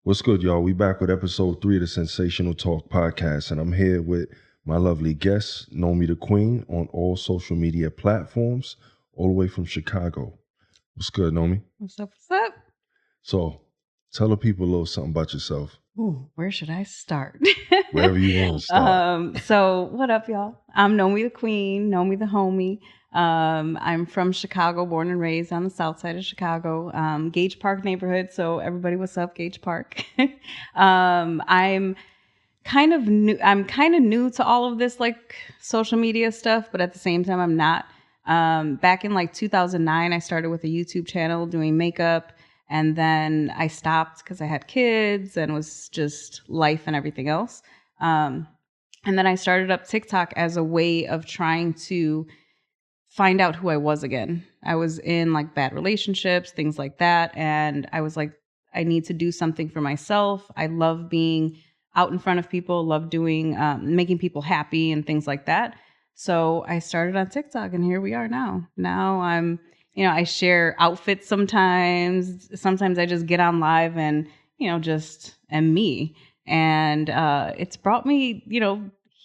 What's good, y'all? We back with episode 3 of the Sensational Talk podcast, and I'm here with my lovely guest, Nomi the Queen, on all social media platforms, all the way from Chicago. What's good, Nomi? What's up? What's up? So, tell the people a little something about yourself. Ooh, where should I start? Wherever you want to start. So what up, y'all? I'm Nomi the Queen, Nomi the homie. I'm from Chicago, born and raised on the south side of Chicago, Gage Park neighborhood. So everybody, what's up, Gage Park? I'm kind of new to all of this like social media stuff, but at the same time, I'm not. Back in like 2009, I started with a YouTube channel doing makeup. And then I stopped because I had kids and it was just life and everything else. And then I started up TikTok as a way of trying to find out who I was again. I was in like bad relationships, things like that. And I was like, I need to do something for myself. I love being out in front of people, love doing, making people happy and things like that. So I started on TikTok and here we are now. Now I share outfits sometimes. Sometimes I just get on live and, just am me. And it's brought me,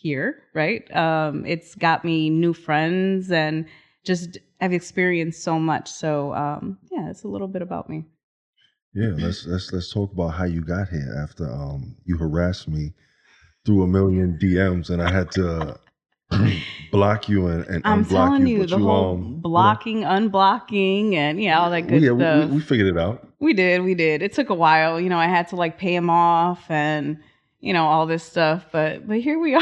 here, right? It's got me new friends and just I've experienced so much. So it's a little bit about me. Yeah, let's talk about how you got here after you harassed me through a million DMs and I had to block you and I'm unblock telling you. you, But the whole blocking, unblocking, and all that good stuff. We figured it out. We did. It took a while. I had to like pay him off and all this stuff. But here we are.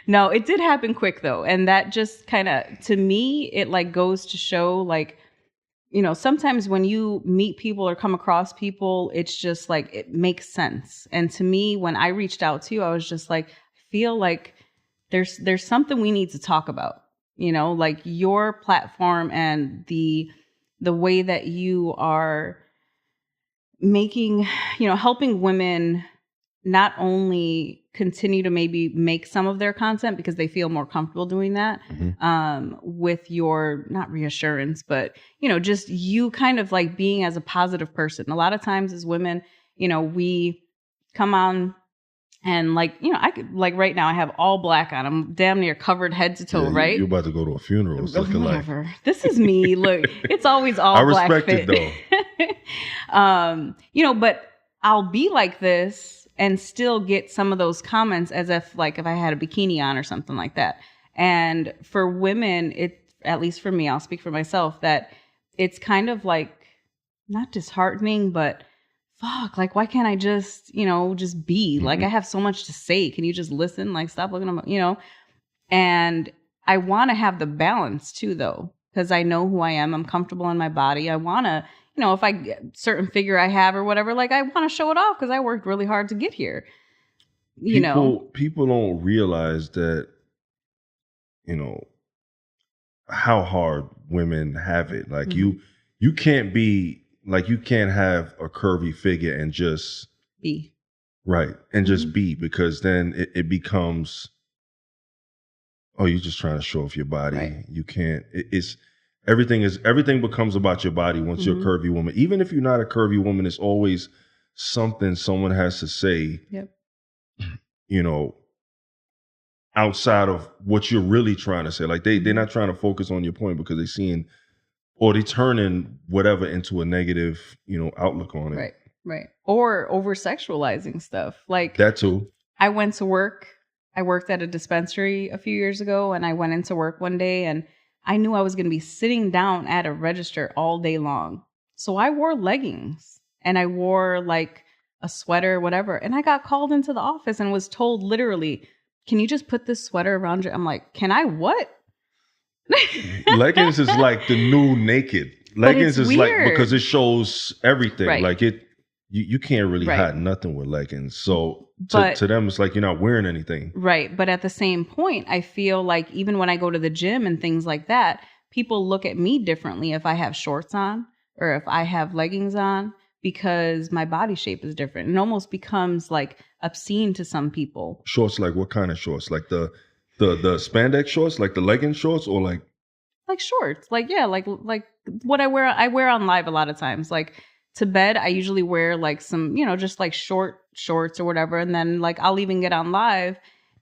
No, it did happen quick though, and that just kind of, to me, it like goes to show like, sometimes when you meet people or come across people, it's just like it makes sense. And to me, when I reached out to you, I was just like, feel like there's something we need to talk about, like your platform and the way that you are making, helping women not only continue to maybe make some of their content because they feel more comfortable doing that, with your, not reassurance, but, just you kind of like being as a positive person. A lot of times as women, we come on and like, I could, like right now I have all black on. I'm damn near covered head to toe, right? You're about to go to a funeral. It's looking whatever. This is me. Look, it's always all I black respect fit. it though. But I'll be like this and still get some of those comments as if like if I had a bikini on or something like that. And for women, at least for me, I'll speak for myself, that it's kind of like not disheartening, but fuck, like, why can't I just, just be like, I have so much to say. Can you just listen? Like, stop looking at and I want to have the balance too, though, because I know who I am. I'm comfortable in my body. I want to, if I get certain figure I have or whatever, like I want to show it off because I worked really hard to get here. People don't realize that, how hard women have it. Like you can't be like, you can't have a curvy figure and just be right. And just be, because then it becomes, oh, you're just trying to show off your body. Right. You can't, everything becomes about your body once you're a curvy woman. Even if you're not a curvy woman, it's always something someone has to say, outside of what you're really trying to say. Like they're not trying to focus on your point because they're seeing, or they turning whatever into a negative, outlook on it. Right. Or over sexualizing stuff. Like that too. I went to work. I worked at a dispensary a few years ago and I went into work one day and I knew I was going to be sitting down at a register all day long. So I wore leggings and I wore like a sweater, whatever. And I got called into the office and was told literally, can you just put this sweater around you? I'm like, can I what? Leggings is like the new naked. Leggings is weird. Like, because it shows everything. Right. Like you can't really hide nothing with leggings. So to them, it's like you're not wearing anything. Right. But at the same point, I feel like even when I go to the gym and things like that, people look at me differently if I have shorts on or if I have leggings on, because my body shape is different. It almost becomes like obscene to some people. Shorts, like what kind of shorts? Like the spandex shorts, like the legging shorts, or like shorts, like what I wear on live a lot of times, like to bed, I usually wear like some, just like short shorts or whatever. And then like I'll even get on live.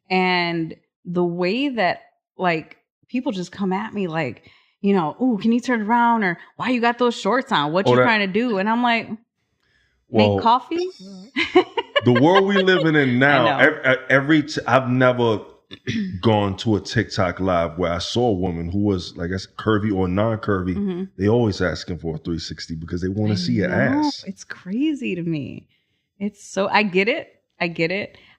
And the way that like people just come at me like, ooh, can you turn around? Or why you got those shorts on? What you trying to do? And I'm like, make coffee? The world we living in now, I've never gone to a TikTok live where I saw a woman who was, like I said, curvy or non-curvy. Mm-hmm. They always asking for a 360 because they want to see your ass. It's crazy to me. It's so, I get it.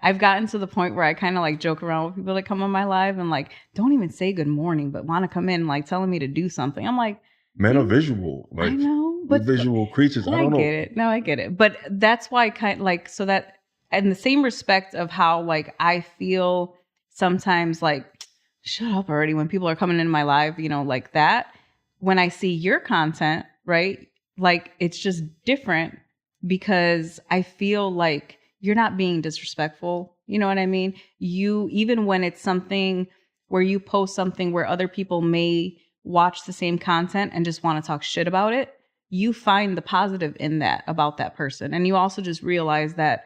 I've gotten to the point where I kind of like joke around with people that come on my live and like, don't even say good morning, but want to come in like telling me to do something. I'm like, men are visual. Like, I know, but visual creatures. I don't know. Get it. No, I get it. But that's why kind of like, so that in the same respect of how like I feel sometimes like, shut up already when people are coming into my live, like that. When I see your content, right? Like it's just different because I feel like you're not being disrespectful. You know what I mean? Even when it's something where you post something where other people may watch the same content and just want to talk shit about it, you find the positive in that about that person. And you also just realize that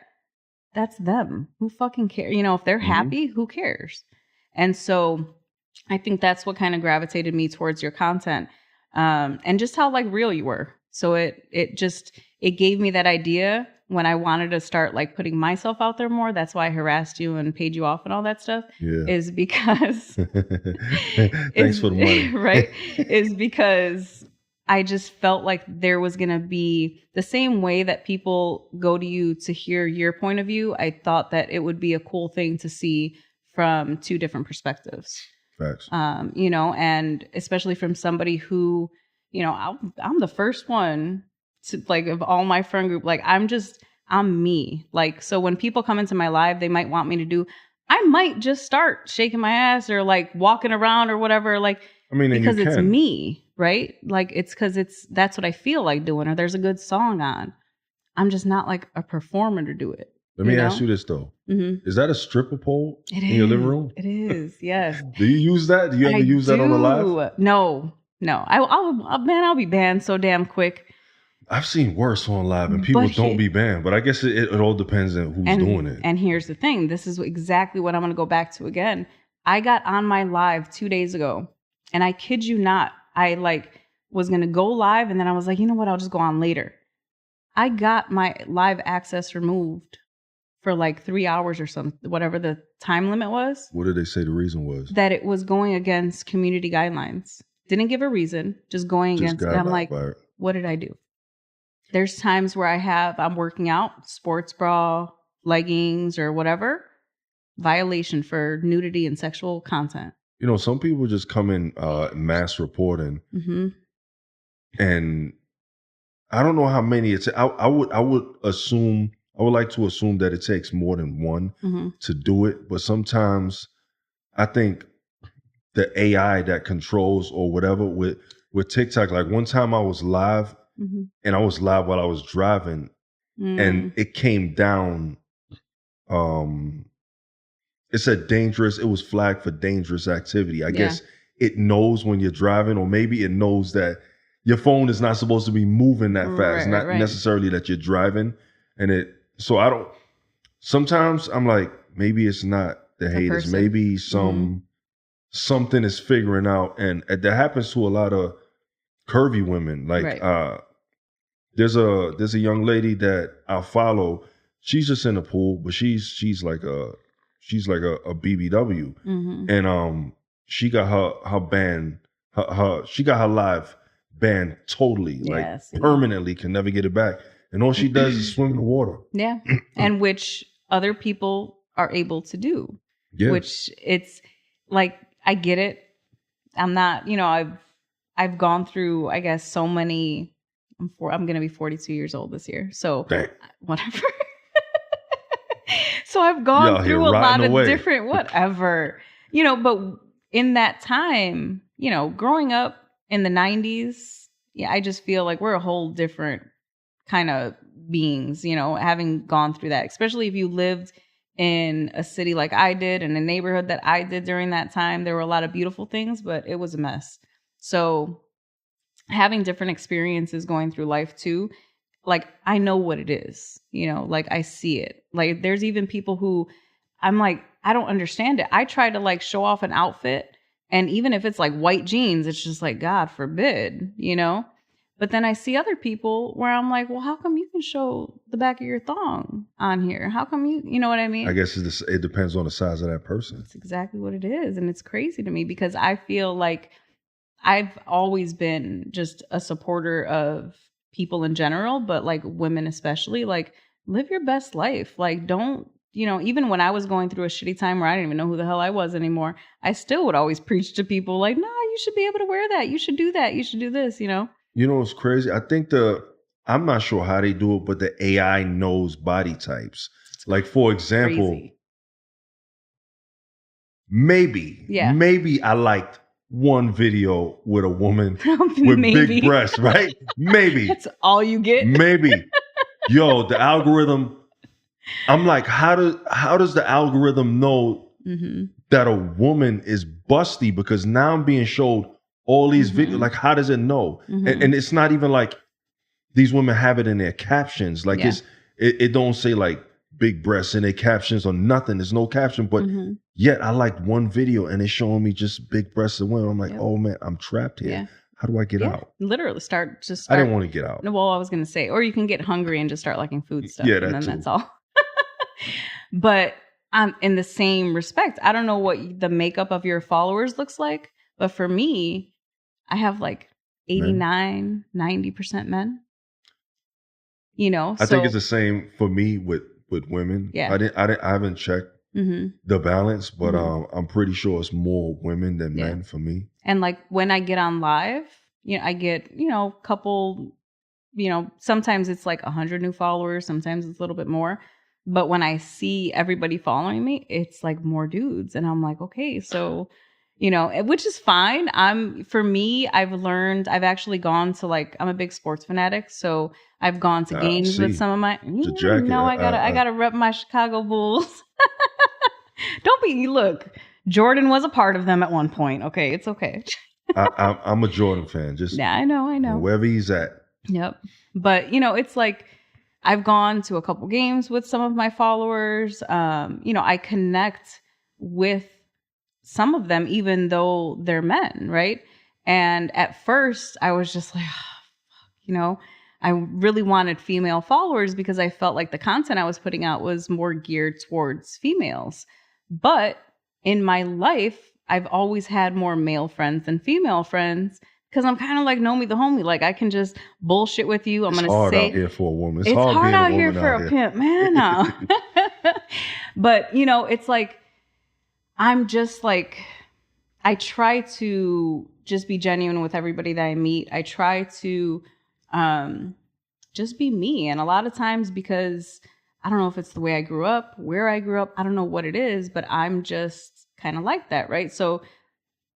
that's them. Who fucking cares? If they're happy, who cares? And so I think that's what kind of gravitated me towards your content, and just how like real you were. So it gave me that idea when I wanted to start like putting myself out there more. That's why I harassed you and paid you off and all that stuff. Yeah. Is because thanks for the money. Right? Is because I just felt like there was going to be the same way that people go to you to hear your point of view. I thought that it would be a cool thing to see from two different perspectives. Facts. And especially from somebody who, I'm the first one to like of all my friend group, like I'm me. Like, so when people come into my live, they might want me to do, I might just start shaking my ass or like walking around or whatever. Like, because it's me, right? Like it's because that's what I feel like doing, or there's a good song on. I'm just not like a performer to do it. Let me ask you this though. Mm-hmm. Is that a stripper pole in your living room? It is, yes. Do you use that? Do you ever use that on the live? No. I'll be banned so damn quick. I've seen worse on live and people don't be banned, but I guess it all depends on who's doing it. And here's the thing. This is exactly what I'm going to go back to again. I got on my live 2 days ago and I kid you not, I like was going to go live and then I was like, you know what? I'll just go on later. I got my live access removed for like 3 hours or something, whatever the time limit was. What did they say the reason was? That it was going against community guidelines. Didn't give a reason, just going against it. I'm like, what did I do? There's times where I'm working out, sports bra, leggings, or whatever, violation for nudity and sexual content. Some people just come in mass reporting, and I don't know how many it's. I would like to assume that it takes more than one to do it, but sometimes I think the AI that controls or whatever with TikTok. Like one time I was live. Mm-hmm. And I was live while I was driving, and it came down. It said dangerous. It was flagged for dangerous activity. I guess it knows when you're driving, or maybe it knows that your phone is not supposed to be moving that fast, not necessarily that you're driving. And so I don't. Sometimes I'm like, maybe it's not the haters. Person. Maybe something is figuring out, and that happens to a lot of curvy women. Like there's a young lady that I follow. She's just in the pool, but she's like a BBW, and she got her band, she got her live banned totally, like permanently, can never get it back. And all she does is swim in the water. Yeah, and which other people are able to do. Yeah, which it's like I get it. I'm not, I've gone through, I guess, so many. I'm going to be 42 years old this year. So whatever. So I've gone through a lot of different whatever, but in that time, growing up in the 90s, I just feel like we're a whole different kind of beings, having gone through that, especially if you lived in a city like I did, in a neighborhood that I did during that time. There were a lot of beautiful things, but it was a mess. So having different experiences going through life too like, I know what it is, you know, like I see it. Like there's even people who I'm like, I don't understand it. I try to like show off an outfit, and even if it's like white jeans, it's just like, God forbid, you know? But then I see other people where I'm like, well, how come you can show the back of your thong on here? How come you know what I mean? I guess it depends on the size of that person. That's exactly what it is. And it's crazy to me because I feel like I've always been just a supporter of people in general, but like women especially, like live your best life. Like don't, you know, even when I was going through a shitty time where I didn't even know who the hell I was anymore, I still would always preach to people like, no, you should be able to wear that. You should do that. You should do this, you know? You know what's crazy? I think I'm not sure how they do it, but the AI knows body types. Like, for example, Crazy. maybe I liked one video with a woman with big breasts, right? Maybe. That's all you get? Maybe. Yo, the algorithm, I'm like, how does the algorithm know that a woman is busty? Because now I'm being showed all these videos. Like, how does it know? And it's not even like these women have it in their captions. Like it don't say like big breasts in their captions or nothing. There's no caption, but yet I liked one video and it's showing me just big breasts of women. I'm like, oh man, I'm trapped here. Yeah. How do I get out? Literally start. I didn't want to get out. No, well, I was going to say, or you can get hungry and just start liking food stuff. Yeah, and then that's all. But in the same respect, I don't know what the makeup of your followers looks like, but for me, I have like 89, 90% men. You know, I think it's the same for me with women. Yeah. I haven't checked the balance, but I'm pretty sure it's more women than men for me. And like when I get on live, you know, I get, you know, a couple, you know, sometimes it's like 100 new followers, sometimes it's a little bit more. But when I see everybody following me, it's like more dudes. And I'm like, okay, so, you know, which is fine. For me, I've actually gone to like, I'm a big sports fanatic. So I've gone to games with some of my, I gotta rep my Chicago Bulls. Look, Jordan was a part of them at one point. Okay. It's okay. I'm a Jordan fan. Just I know. Wherever he's at. Yep. But you know, it's like, I've gone to a couple games with some of my followers. You know, I connect with some of them, even though they're men, right? And at first, I was just like, you know, I really wanted female followers because I felt like the content I was putting out was more geared towards females. But in my life, I've always had more male friends than female friends. Because I'm kind of like Nomi the homie. Like, I can just bullshit with you. It's hard out here for a woman. It's hard out here for a pimp, man. No. But, you know, it's like, I'm just like, I try to just be genuine with everybody that I meet. I try to just be me. And a lot of times, because I don't know if it's the way I grew up, where I grew up, I don't know what it is, but I'm just kind of like that, right? So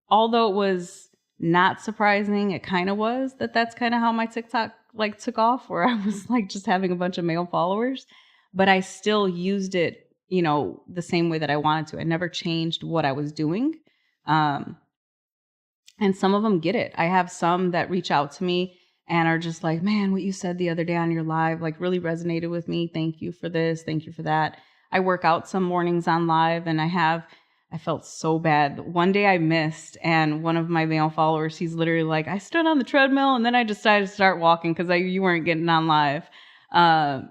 although it was not surprising, it kind of was that's kind of how my TikTok like took off, where I was like just having a bunch of male followers, but I still used it, you know, the same way that I wanted to. I never changed what I was doing. And some of them get it. I have some that reach out to me and are just like, man, what you said the other day on your live, like really resonated with me. Thank you for this. Thank you for that. I work out some mornings on live and I felt so bad. One day I missed, and one of my male followers, he's literally like, I stood on the treadmill and then I decided to start walking because you weren't getting on live.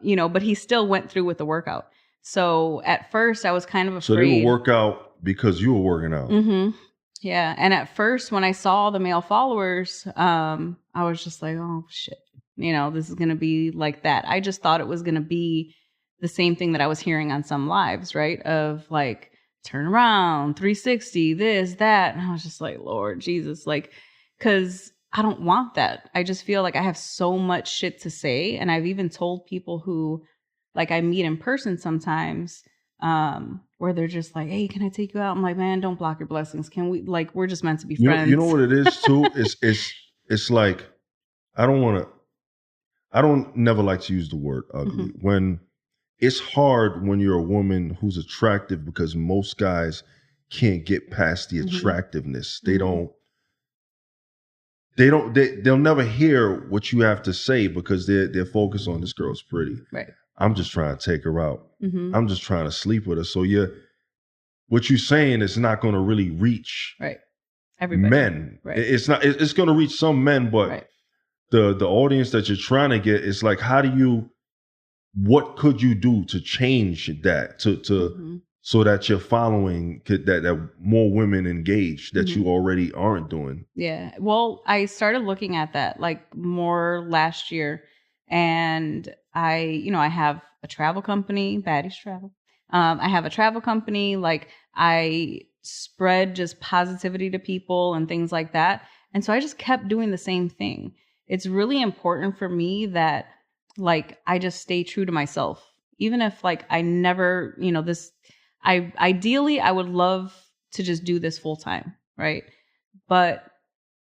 You know, but he still went through with the workout. So at first I was kind of afraid. So they would work out because you were working out. Mm-hmm. Yeah. And at first when I saw the male followers, I was just like, oh shit, you know, this is going to be like that. I just thought it was going to be the same thing that I was hearing on some lives, right? Of like, turn around, 360, this, that. And I was just like, Lord Jesus, like, because I don't want that. I just feel like I have so much shit to say. And I've even told people who, like, I meet in person sometimes, where they're just like, hey, can I take you out? I'm like, man, don't block your blessings. Can we, like, we're just meant to be friends. You know what it is too? It's like, I don't never like to use the word ugly. When it's hard when you're a woman who's attractive, because most guys can't get past the attractiveness. They they'll never hear what you have to say because they're focused on this girl's pretty. Right. I'm just trying to take her out. Mm-hmm. I'm just trying to sleep with her. So what you're saying is not going to really reach everybody. Men. Right. It's not. It's going to reach some men, but the audience that you're trying to get is like, what could you do to change that so that your following that more women engage that you already aren't doing? Yeah. Well, I started looking at that like more last year, and I have a travel company, Baddies Travel. I have a travel company. Like I spread just positivity to people and things like that. And so I just kept doing the same thing. It's really important for me that like I just stay true to myself, even if like I never, ideally I would love to just do this full time, right? But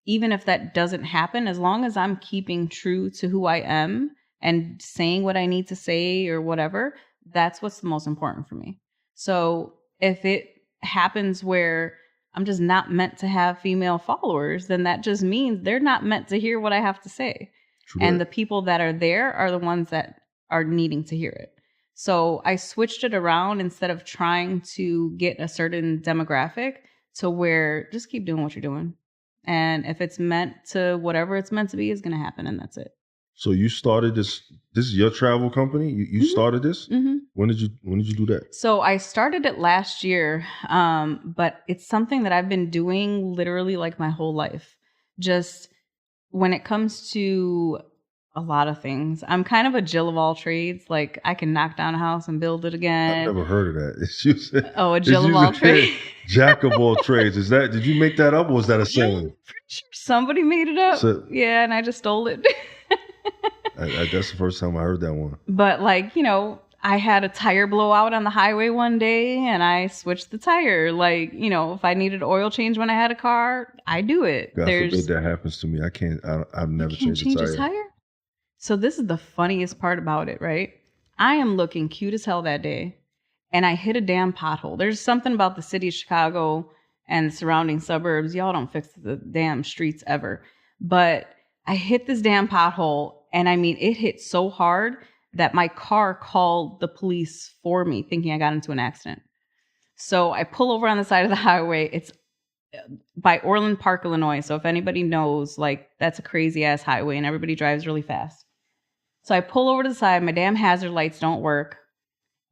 even if that doesn't happen, as long as I'm keeping true to who I am and saying what I need to say or whatever, that's what's the most important for me. So if it happens where I'm just not meant to have female followers, then that just means they're not meant to hear what I have to say. True. And the people that are there are the ones that are needing to hear it. So I switched it around instead of trying to get a certain demographic to where just keep doing what you're doing. And if it's meant to, whatever it's meant to be is going to happen, and that's it. So you started this is your travel company? You started this? Mm-hmm. When did you do that? So I started it last year, but it's something that I've been doing literally like my whole life. Just when it comes to a lot of things, I'm kind of a Jill of all trades. Like I can knock down a house and build it again. I've never heard of that. A Jill of all trades. Jack of all trades. Did you make that up or was that a saying? Pretty sure somebody made it up. Yeah, and I just stole it. That's the first time I heard that one. But like, I had a tire blowout on the highway one day and I switched the tire. Like, if I needed oil change when I had a car, I do it. God forbid that happens to me. I can't. I've never changed a tire. So this is the funniest part about it, right? I am looking cute as hell that day and I hit a damn pothole. There's something about the city of Chicago and the surrounding suburbs. Y'all don't fix the damn streets ever. But I hit this damn pothole and I mean, it hit so hard that my car called the police for me thinking I got into an accident. So I pull over on the side of the highway. It's by Orland Park, Illinois. So if anybody knows, like that's a crazy ass highway and everybody drives really fast. So I pull over to the side. My damn hazard lights don't work.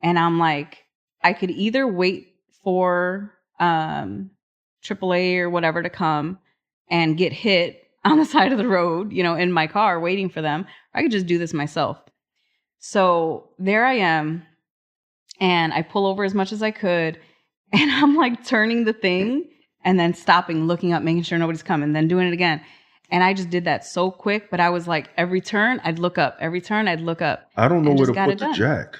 And I'm like, I could either wait for AAA or whatever to come and get hit on the side of the road, in my car waiting for them. Or I could just do this myself. So there I am. And I pull over as much as I could. And I'm like turning the thing and then stopping, looking up, making sure nobody's coming, then doing it again. And I just did that so quick. But I was like, every turn I'd look up. Every turn I'd look up. I don't know where to put the jack.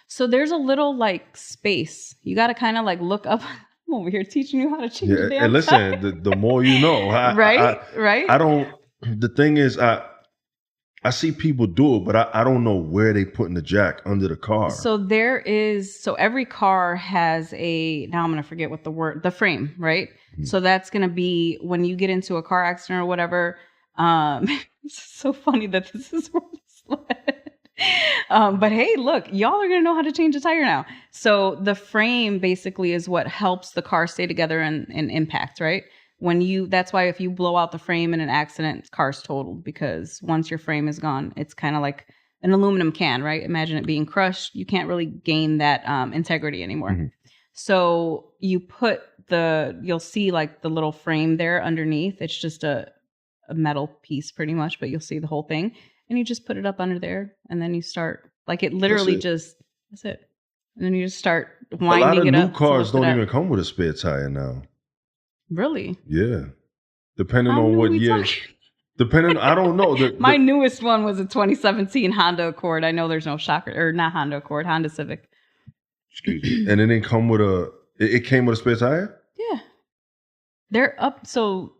So there's a little like space. You got to kind of like look up. I'm over here teaching you how to change the damn and listen, the more you know. Right? I don't, the thing is, I see people do it, but I don't know where they putting the jack under the car. So every car has now I'm going to forget what the frame, right? Mm-hmm. So that's going to be when you get into a car accident or whatever. It's so funny that this is where this led. But hey, look, y'all are going to know how to change a tire now. So the frame basically is what helps the car stay together in impact, right? That's why if you blow out the frame in an accident, car's totaled, because once your frame is gone, it's kind of like an aluminum can, right? Imagine it being crushed. You can't really gain that integrity anymore. Mm-hmm. So you'll see like the little frame there underneath. It's just a metal piece pretty much, but you'll see the whole thing. And you just put it up under there and then you start, like it literally that's it. And then you just start winding it up. A lot of new cars don't even come with a spare tire now. Really? Yeah. Depending on what year. I don't know. My newest one was a 2017 Honda Accord. I know there's no shocker, or not Honda Accord, Honda Civic. Excuse me. And it didn't come with it came with a spare tire? Yeah. They're up, so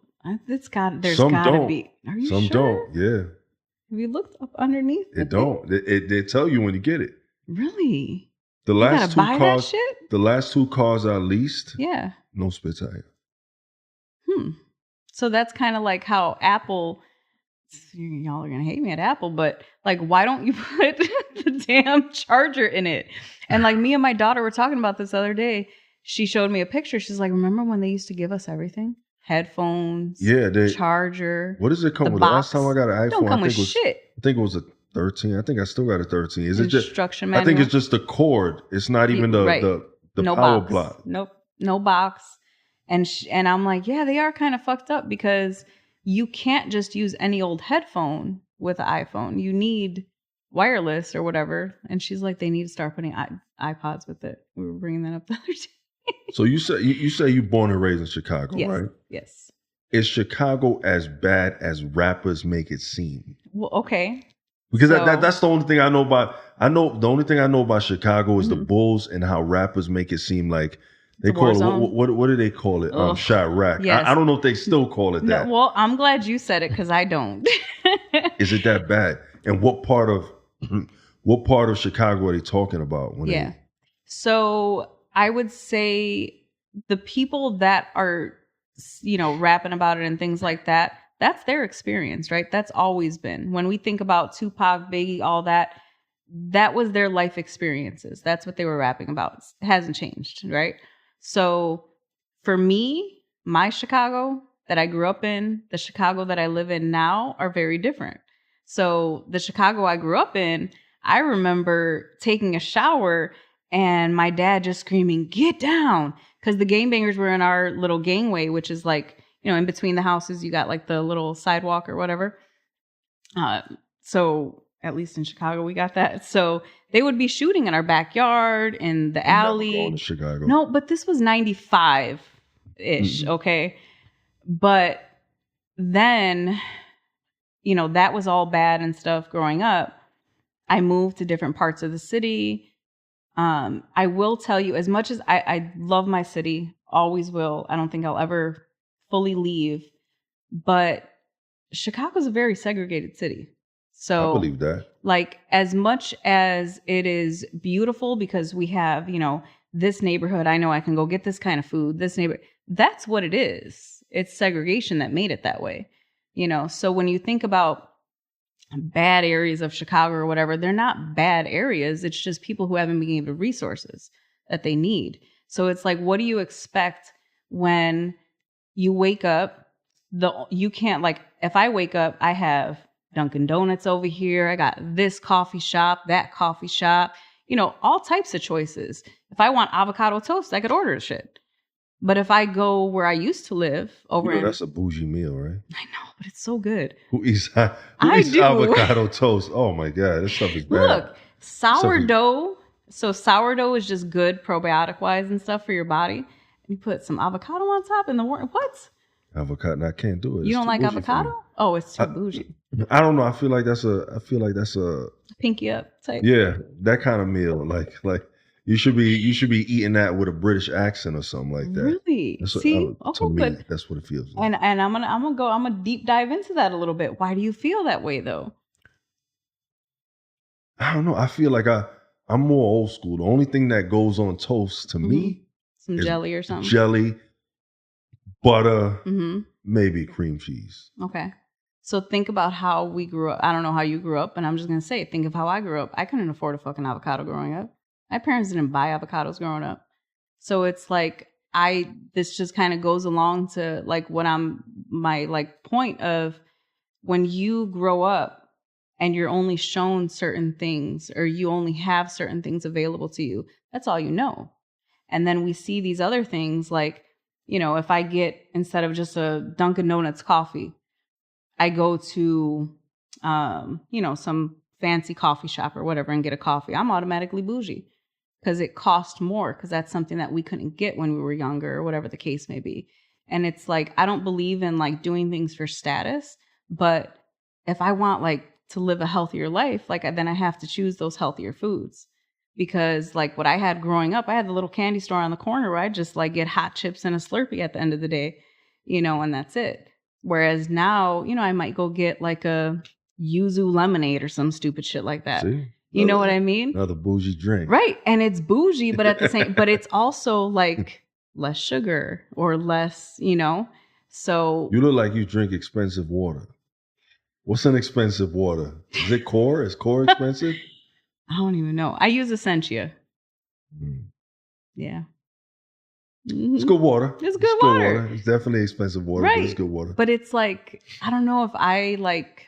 there's gotta be. Are you Some sure? don't, yeah. Have you looked up underneath? It don't. They tell you when you get it. Really? The last two cars. That shit? The last two cars I leased. Yeah. No spare tire. So that's kind of like how Apple, y'all are going to hate me at Apple, but like, why don't you put the damn charger in it? And like me and my daughter were talking about this the other day. She showed me a picture. She's like, remember when they used to give us everything? Headphones, charger. What does it come with? The last time I got an iPhone, don't come with shit. I think it was a 13. I think I still got a 13. Is Instruction manual? I think it's just the cord. It's not even the no power box. block. Nope, no box. And I'm like, yeah, they are kind of fucked up because you can't just use any old headphone with an iPhone. You need wireless or whatever. And she's like, they need to start putting iPods with it. We were bringing that up the other day. So you say you're born and raised in Chicago, yes, right? Yes. Is Chicago as bad as rappers make it seem? Well, okay. Because that's the only thing I know about. The only thing I know about Chicago is the Bulls and how rappers make it seem like they call it what do they call it? Chirac. Yes. I don't know if they still call it that. No, well, I'm glad you said it because I don't. Is it that bad? And what part of Chicago are they talking about? So I would say the people that are, rapping about it and things like that, that's their experience, right? That's always been. When we think about Tupac, Biggie, all that was their life experiences. That's what they were rapping about. It hasn't changed, right? So for me, my Chicago that I grew up in, the Chicago that I live in now are very different. So the Chicago I grew up in, I remember taking a shower and my dad just screaming, "Get down!" Because the gangbangers were in our little gangway, which is like, in between the houses, you got like the little sidewalk or whatever. So at least in Chicago, we got that. So they would be shooting in our backyard, in the alley. Never gone to Chicago. No, but this was 95-ish, okay? But then, that was all bad and stuff growing up. I moved to different parts of the city. I will tell you, as much as I love my city, always will. I don't think I'll ever fully leave. But Chicago's a very segregated city. So I believe that. Like, as much as it is beautiful because we have, this neighborhood, I know I can go get this kind of food, that's what it is. It's segregation that made it that way. So when you think about bad areas of Chicago or whatever, they're not bad areas. It's just people who haven't been given the resources that they need. So it's like, what do you expect when you wake up? You can't, like, if I wake up, I have Dunkin' Donuts over here. I got this coffee shop, that coffee shop, all types of choices. If I want avocado toast, I could order the shit. But if I go where I used to live that's a bougie meal, right? I know, but it's so good. Who eats avocado toast? Oh my God, this stuff is bad. Look, sourdough. So sourdough is just good probiotic wise and stuff for your body. You put some avocado on top in the morning. What? Avocado? I can't do it. You don't like avocado? Oh, it's too bougie. I don't know. I feel like that's a pinky up type. Yeah, that kind of meal. Like you should be eating that with a British accent or something like that. Really? To me, that's what it feels like. And I'm gonna deep dive into that a little bit. Why do you feel that way though? I don't know. I feel like I'm more old school. The only thing that goes on toast to me, some jelly or something. Jelly, butter, maybe cream cheese. Okay. So think about how we grew up. I don't know how you grew up, but I'm just gonna say, think of how I grew up. I couldn't afford a fucking avocado growing up. My parents didn't buy avocados growing up. So it's like, this just kind of goes along to like my point of when you grow up and you're only shown certain things or you only have certain things available to you, that's all you know. And then we see these other things like, if I get, instead of just a Dunkin' Donuts coffee, I go to, some fancy coffee shop or whatever and get a coffee, I'm automatically bougie. Because it cost more, because that's something that we couldn't get when we were younger or whatever the case may be. And it's like, I don't believe in like doing things for status, but if I want like to live a healthier life, like then I have to choose those healthier foods. Because like what I had growing up, I had the little candy store on the corner where I just like get hot chips and a Slurpee at the end of the day, and that's it. Whereas now, I might go get like a yuzu lemonade or some stupid shit like that. See? You know what I mean? Another bougie drink. Right. And it's bougie, but at the same, but it's also like less sugar or less, So you look like you drink expensive water. What's an expensive water? Is it Core? Is Core expensive? I don't even know. I use Essentia. Mm. Yeah. It's good water. It's good water. It's definitely expensive water, right. but it's good water. But it's like, I don't know if I like,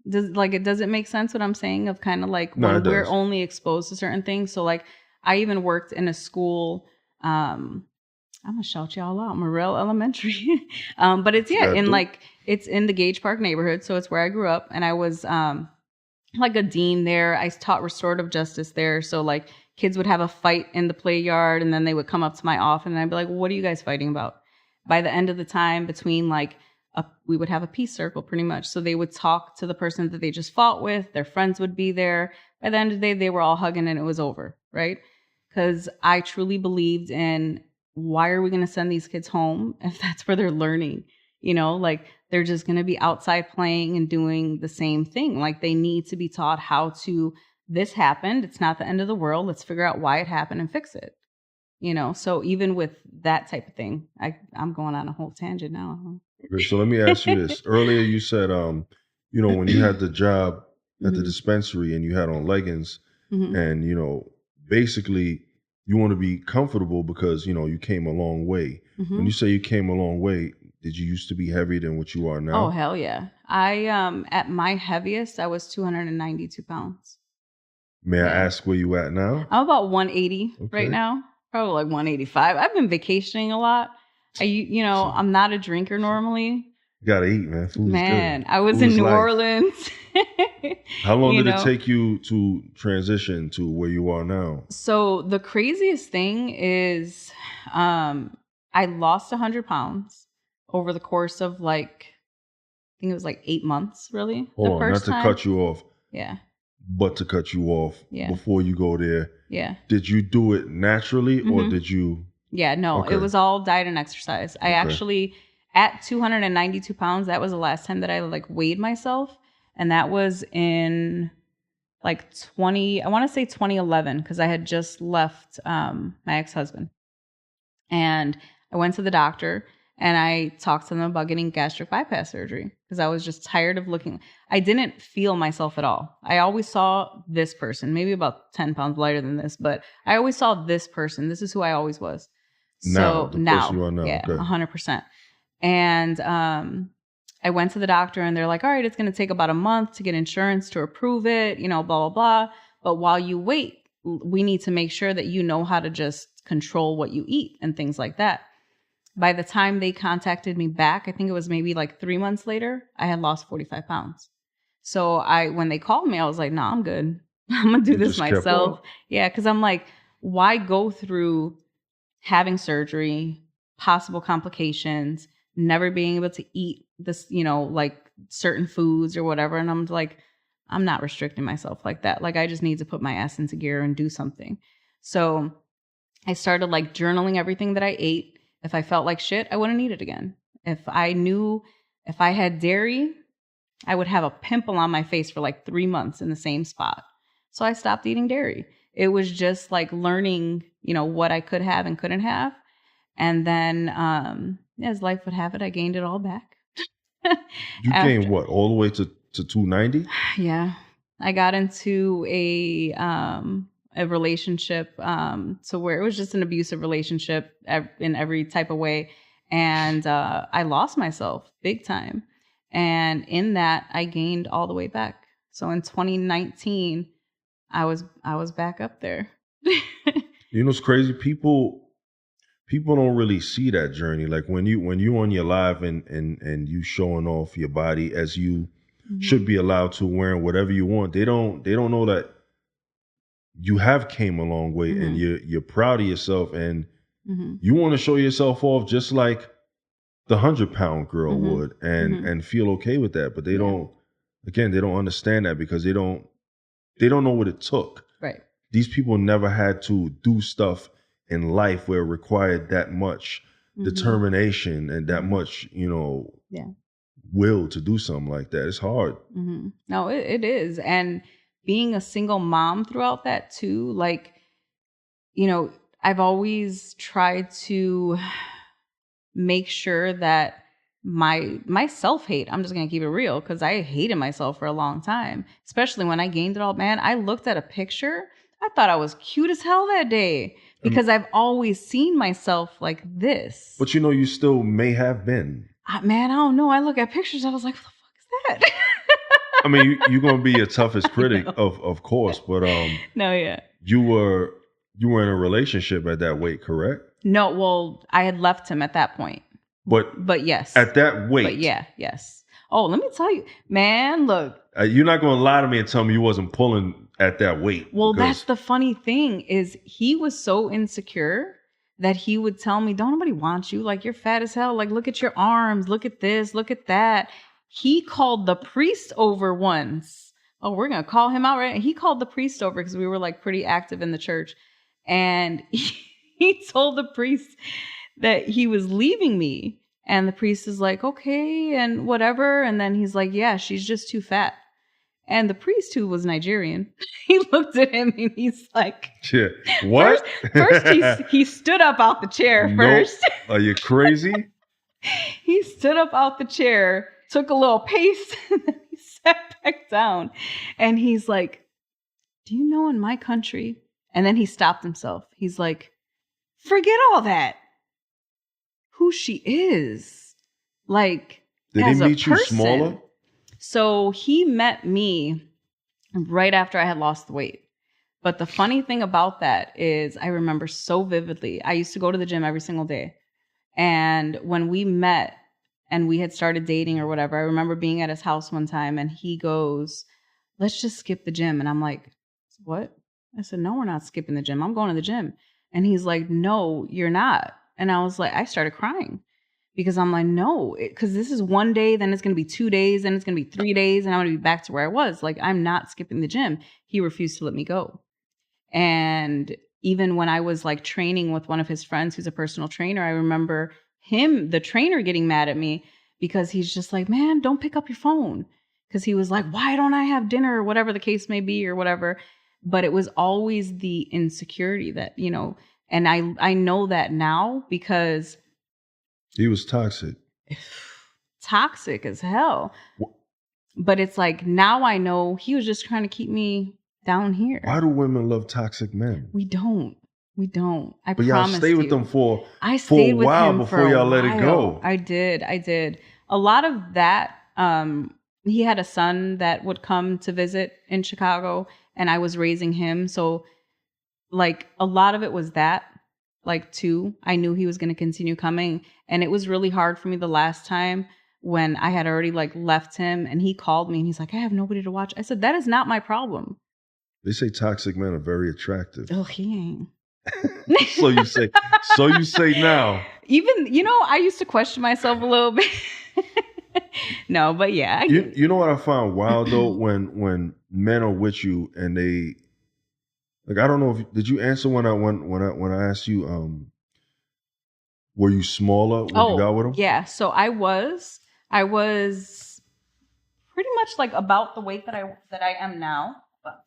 does it make sense what I'm saying of kind of like when we're only exposed to certain things? So like I even worked in a school, I'm gonna shout y'all out, Morel Elementary. But it's it's in the Gage Park neighborhood, so it's where I grew up, and I was like a dean there. I taught restorative justice there, so like kids would have a fight in the play yard, and then they would come up to my office, and I'd be like, well, "What are you guys fighting about?" By the end of the time, between like we would have a peace circle pretty much. So they would talk to the person that they just fought with. Their friends would be there. By the end of the day, they were all hugging, and it was over, right? Because I truly believed in, why are we going to send these kids home if that's where they're learning? You know, like they're just going to be outside playing and doing the same thing. Like they need to be taught how to, this happened. It's not the end of the world. Let's figure out why it happened and fix it. You know, so even with that type of thing, I'm going on a whole tangent now. Okay, so let me ask you this. Earlier you said, you know, when you had the job at the dispensary and you had on leggings and, you know, basically you want to be comfortable because, you know, you came a long way. When you say you came a long way, did you used to be heavier than what you are now? Oh, hell yeah. I, at my heaviest, I was 292 pounds. May I ask where you at now? I'm about 180 right now. Probably like 185. I've been vacationing a lot. I'm not a drinker normally. You gotta eat, man. Food's good. I was in New Orleans. How long did it take you to transition to where you are now? So the craziest thing is I lost 100 pounds over the course of like, I think it was like 8 months, really. Hold on, not to cut you off. Yeah. But to cut you off before you go there. Yeah. Did you do it naturally or did you? Yeah, no, it was all diet and exercise. I actually, at 292 pounds, that was the last time that I like weighed myself. And that was in like I want to say 2011, because I had just left my ex-husband. And I went to the doctor and I talked to them about getting gastric bypass surgery because I was just tired of looking. I didn't feel myself at all. I always saw this person, maybe about 10 pounds lighter than this, but I always saw this person. This is who I always was. Now, you are now. Yeah, 100%. And I went to the doctor and they're like, all right, it's going to take about a month to get insurance to approve it, you know, blah, blah, blah. But while you wait, we need to make sure that you know how to just control what you eat and things like that. By the time they contacted me back, I think it was maybe like 3 months later, I had lost 45 pounds. So when they called me, I was like, no, I'm good. I'm going to do this myself. Yeah, because I'm like, why go through having surgery, possible complications, never being able to eat this, you know, like certain foods or whatever. And I'm like, I'm not restricting myself like that. Like I just need to put my ass into gear and do something. So I started like journaling everything that I ate. If I felt like shit, I wouldn't eat it again. If I knew if I had dairy, I would have a pimple on my face for like 3 months in the same spot. So I stopped eating dairy. It was just like learning, you know, what I could have and couldn't have. And then as life would have it, I gained it all back. You gained what? All the way to 290? Yeah. I got into a relationship so where it was just an abusive relationship in every type of way. And I lost myself big time. And in that, I gained all the way back. So in 2019, I was back up there. You know, it's crazy. People don't really see that journey. Like when you on your live and you showing off your body as you should be allowed to, wearing whatever you want. They don't know that you have came a long way and you're proud of yourself and you want to show yourself off just like the 100-pound girl would and feel okay with that. But they don't understand that because they don't know what it took. Right. These people never had to do stuff in life where it required that much determination and that much, you know, will to do something like that. It's hard. No, it is. And being a single mom throughout that too, like, you know, I've always tried to make sure that my self-hate, I'm just going to keep it real, because I hated myself for a long time, especially when I gained it all. Man, I looked at a picture. I thought I was cute as hell that day because I've always seen myself like this. But you still may have been. Man, I don't know. I look at pictures. I was like, what the fuck is that? I mean, you're going to be your toughest critic, of course. But no, yeah. You were in a relationship at that weight, correct? No, well, I had left him at that point. But yes. At that weight. But yeah, yes. Oh, let me tell you, man, look. You're not going to lie to me and tell me you wasn't pulling at that weight. Well, that's the funny thing is he was so insecure that he would tell me, don't nobody want you. Like, you're fat as hell. Like, look at your arms. Look at this. Look at that. He called the priest over once. Oh, we're going to call him out, right? He called the priest over because we were like pretty active in the church. And he told the priest that he was leaving me. And the priest is like, okay, and whatever. And then he's like, yeah, she's just too fat. And the priest, who was Nigerian, he looked at him and he's like, yeah. What? First he stood up out the chair first. Are you crazy? He stood up out the chair, took a little pace, and then he sat back down. And he's like, do you know in my country? And then he stopped himself. He's like, forget all that. Who she is. Like, did he meet you smaller? So he met me right after I had lost the weight. But the funny thing about that is I remember so vividly. I used to go to the gym every single day. And when we met and we had started dating or whatever, I remember being at his house one time and he goes, let's just skip the gym. And I'm like, what? I said, no, we're not skipping the gym. I'm going to the gym. And he's like, no, you're not. And I was like, I started crying because I'm like, no, because this is one day, then it's going to be 2 days, then it's going to be 3 days, and I'm going to be back to where I was. Like, I'm not skipping the gym. He refused to let me go. And even when I was like training with one of his friends who's a personal trainer, I remember him, the trainer, getting mad at me because he's just like, man, don't pick up your phone. Because he was like, why don't I have dinner or whatever the case may be or whatever. But it was always the insecurity that, and I know that now because he was toxic. Toxic as hell. But it's like now I know he was just trying to keep me down here. Why do women love toxic men? We don't. I but promise y'all stay with them for a with while him before y'all let it go. I did. A lot of that. He had a son that would come to visit in Chicago, and I was raising him. So, like, a lot of it was that. Like, too, I knew he was going to continue coming, and it was really hard for me the last time when I had already like left him, and he called me and he's like, I have nobody to watch. I said, that is not my problem. They say toxic men are very attractive. Oh, he ain't. So you say now. Even, I used to question myself a little bit. No, but yeah. You know what I found wild though? when men are with you and they, like, I don't know did you answer when I asked you, were you smaller when you got with them? Yeah. So I was pretty much like about the weight that I am now. But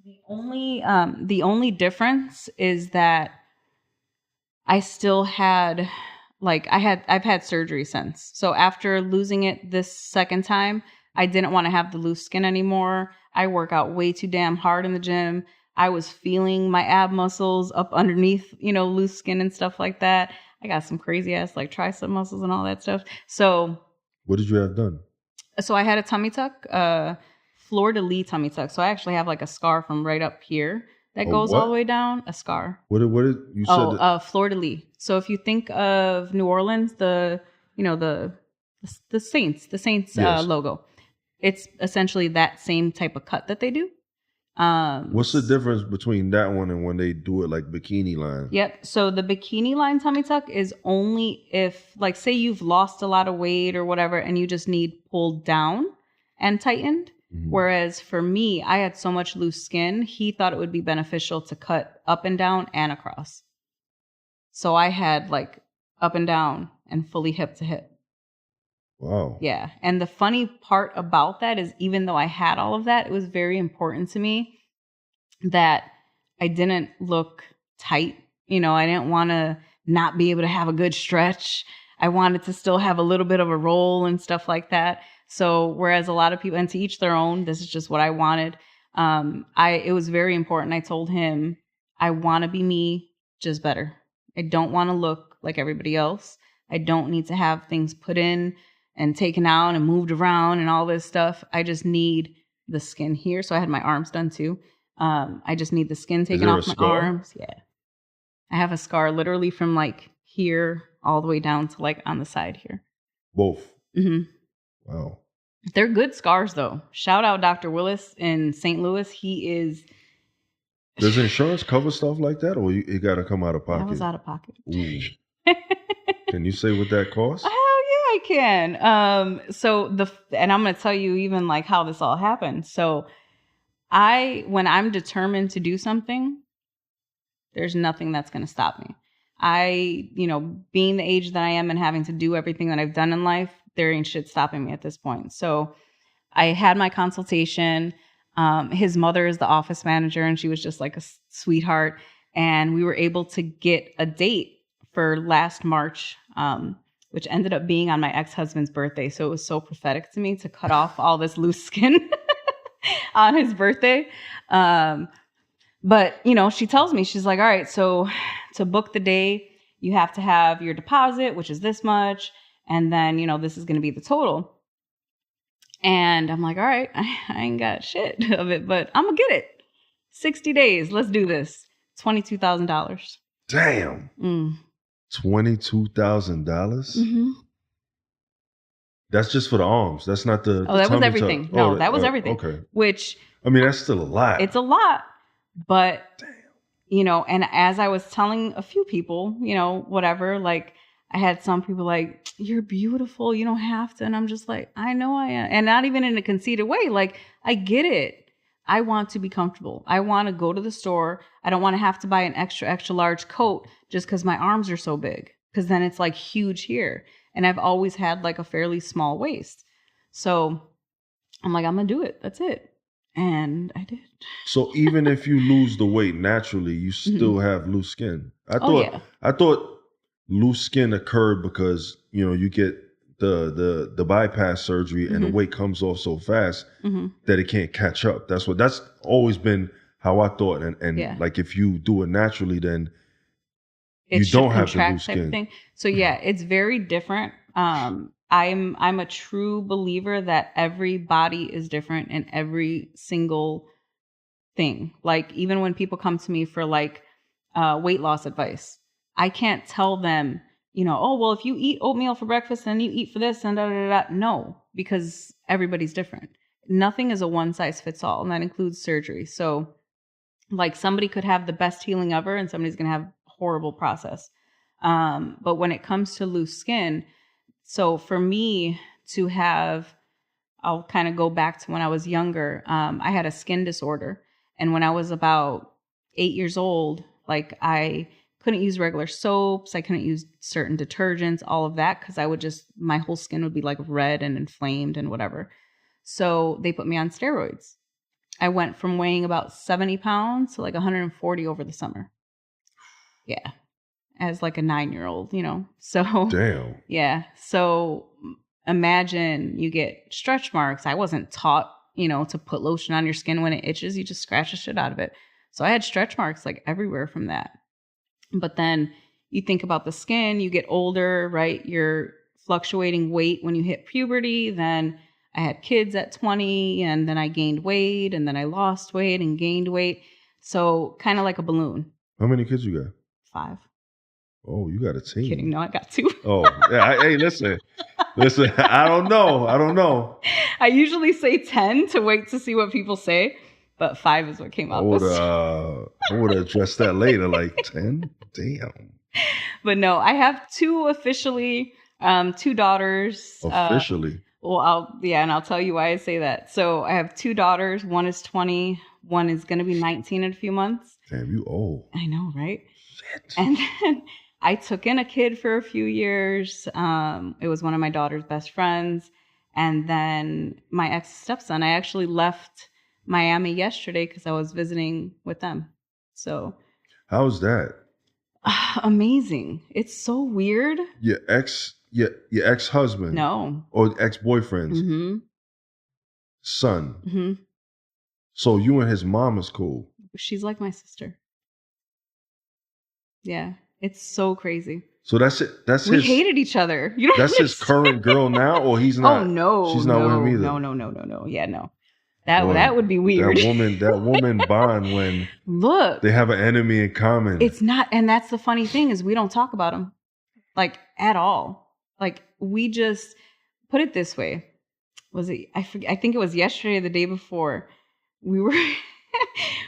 the only difference is that I still had I've had surgery since. So after losing it this second time, I didn't want to have the loose skin anymore. I work out way too damn hard in the gym. I was feeling my ab muscles up underneath, loose skin and stuff like that. I got some crazy ass like tricep muscles and all that stuff. So what did you have done? So I had a tummy tuck, fleur-de-lis tummy tuck. So I actually have like a scar from right up here that goes all the way down. A scar. What did you said? Fleur-de-lis. So if you think of New Orleans, the Saints yes. Logo, it's essentially that same type of cut that they do. What's the difference between that one and when they do it like bikini line? Yep. So the bikini line tummy tuck is only if, like, say you've lost a lot of weight or whatever, and you just need pulled down and tightened. Mm-hmm. Whereas for me, I had so much loose skin, he thought it would be beneficial to cut up and down and across. So I had like up and down and fully hip to hip. Wow. Yeah. And the funny part about that is even though I had all of that, it was very important to me that I didn't look tight. I didn't want to not be able to have a good stretch. I wanted to still have a little bit of a roll and stuff like that. So whereas a lot of people, and to each their own, this is just what I wanted. It was very important. I told him, I want to be me, just better. I don't want to look like everybody else. I don't need to have things put in and taken out and moved around and all this stuff. I just need the skin here. So I had my arms done too. I just need the skin taken off my arms. Yeah. I have a scar literally from like here all the way down to like on the side here. Both. Mm-hmm. Wow. They're good scars though. Shout out Dr. Willis in St. Louis. He is. Does insurance cover stuff like that, or it got to come out of pocket? That was out of pocket. Ooh. Can you say what that costs? Hell yeah, I can. And I'm going to tell you even like how this all happened. So when I'm determined to do something, there's nothing that's going to stop me. Being the age that I am and having to do everything that I've done in life, there ain't shit stopping me at this point. So I had my consultation. His mother is the office manager and she was just like a sweetheart. And we were able to get a date for last March, which ended up being on my ex-husband's birthday. So it was so prophetic to me to cut off all this loose skin on his birthday. But, she tells me, she's like, all right, so to book the day, you have to have your deposit, which is this much. And then, this is going to be the total. And I'm like, all right, I ain't got shit of it, but I'm going to get it. 60 days. Let's do this. $22,000. Damn. $22,000? Mm-hmm. That's just for the arms. That's not the. Oh, that was everything. No, that was everything. Okay. Which. I mean, that's still a lot. It's a lot. But, damn. And as I was telling a few people, whatever, like I had some people like, you're beautiful. You don't have to. And I'm just like, I know I am. And not even in a conceited way. Like, I get it. I want to be comfortable. I want to go to the store. I don't want to have to buy an extra, extra large coat just because my arms are so big. Because then it's like huge here. And I've always had like a fairly small waist. So I'm like, I'm going to do it. That's it. And I did. So even if you lose the weight naturally, you still have loose skin. I thought loose skin occurred because, you get the bypass surgery and the weight comes off so fast that it can't catch up. That's always been how I thought. And like if you do it naturally, then you don't have the loose skin. Thing. So it's very different. I'm a true believer that every body is different in every single thing. Like even when people come to me for like weight loss advice, I can't tell them, oh, well, if you eat oatmeal for breakfast and you eat for this and da da da. No, because everybody's different. Nothing is a one size fits all, and that includes surgery. So like somebody could have the best healing ever and somebody's going to have a horrible process. But when it comes to loose skin, so for me to have, I'll kind of go back to when I was younger. I had a skin disorder. And when I was about 8 years old, like I couldn't use regular soaps. I couldn't use certain detergents, all of that, because my whole skin would be like red and inflamed and whatever. So they put me on steroids. I went from weighing about 70 pounds to like 140 over the summer. Yeah. As like a 9-year-old, So damn. Yeah. So imagine you get stretch marks. I wasn't taught, to put lotion on your skin when it itches. You just scratch the shit out of it. So I had stretch marks like everywhere from that. But then you think about the skin, you get older, right? You're fluctuating weight when you hit puberty. Then I had kids at 20 and then I gained weight and then I lost weight and gained weight. So kind of like a balloon. How many kids you got? 5. Oh, you got a team. Kidding. No, I got 2. Oh, yeah. Hey, listen. I don't know. I usually say 10 to wait to see what people say, but 5 is what came out. I would have addressed that later, like 10? Damn. But no, I have 2 officially, 2 daughters. Officially? And I'll tell you why I say that. So I have 2 daughters. One is 20. One is going to be 19 in a few months. Damn, you old. I know, right? Shit. And then I took in a kid for a few years. It was one of my daughter's best friends. And then my ex-stepson, I actually left Miami yesterday because I was visiting with them. So. How's that? Amazing. It's so weird. Your ex-husband. No. Or ex-boyfriend's son. Mm-hmm. So you and his mom is cool. She's like my sister. Yeah. It's so crazy. So that's it. We hated each other. You know, that's his current girl now, or he's not. Oh no, she's not with him either. No. Yeah, no. That would be weird. That woman bond when look, they have an enemy in common. It's not, and that's the funny thing is we don't talk about him, like at all. Like we just put it this way. Was it? I think it was yesterday or the day before. We were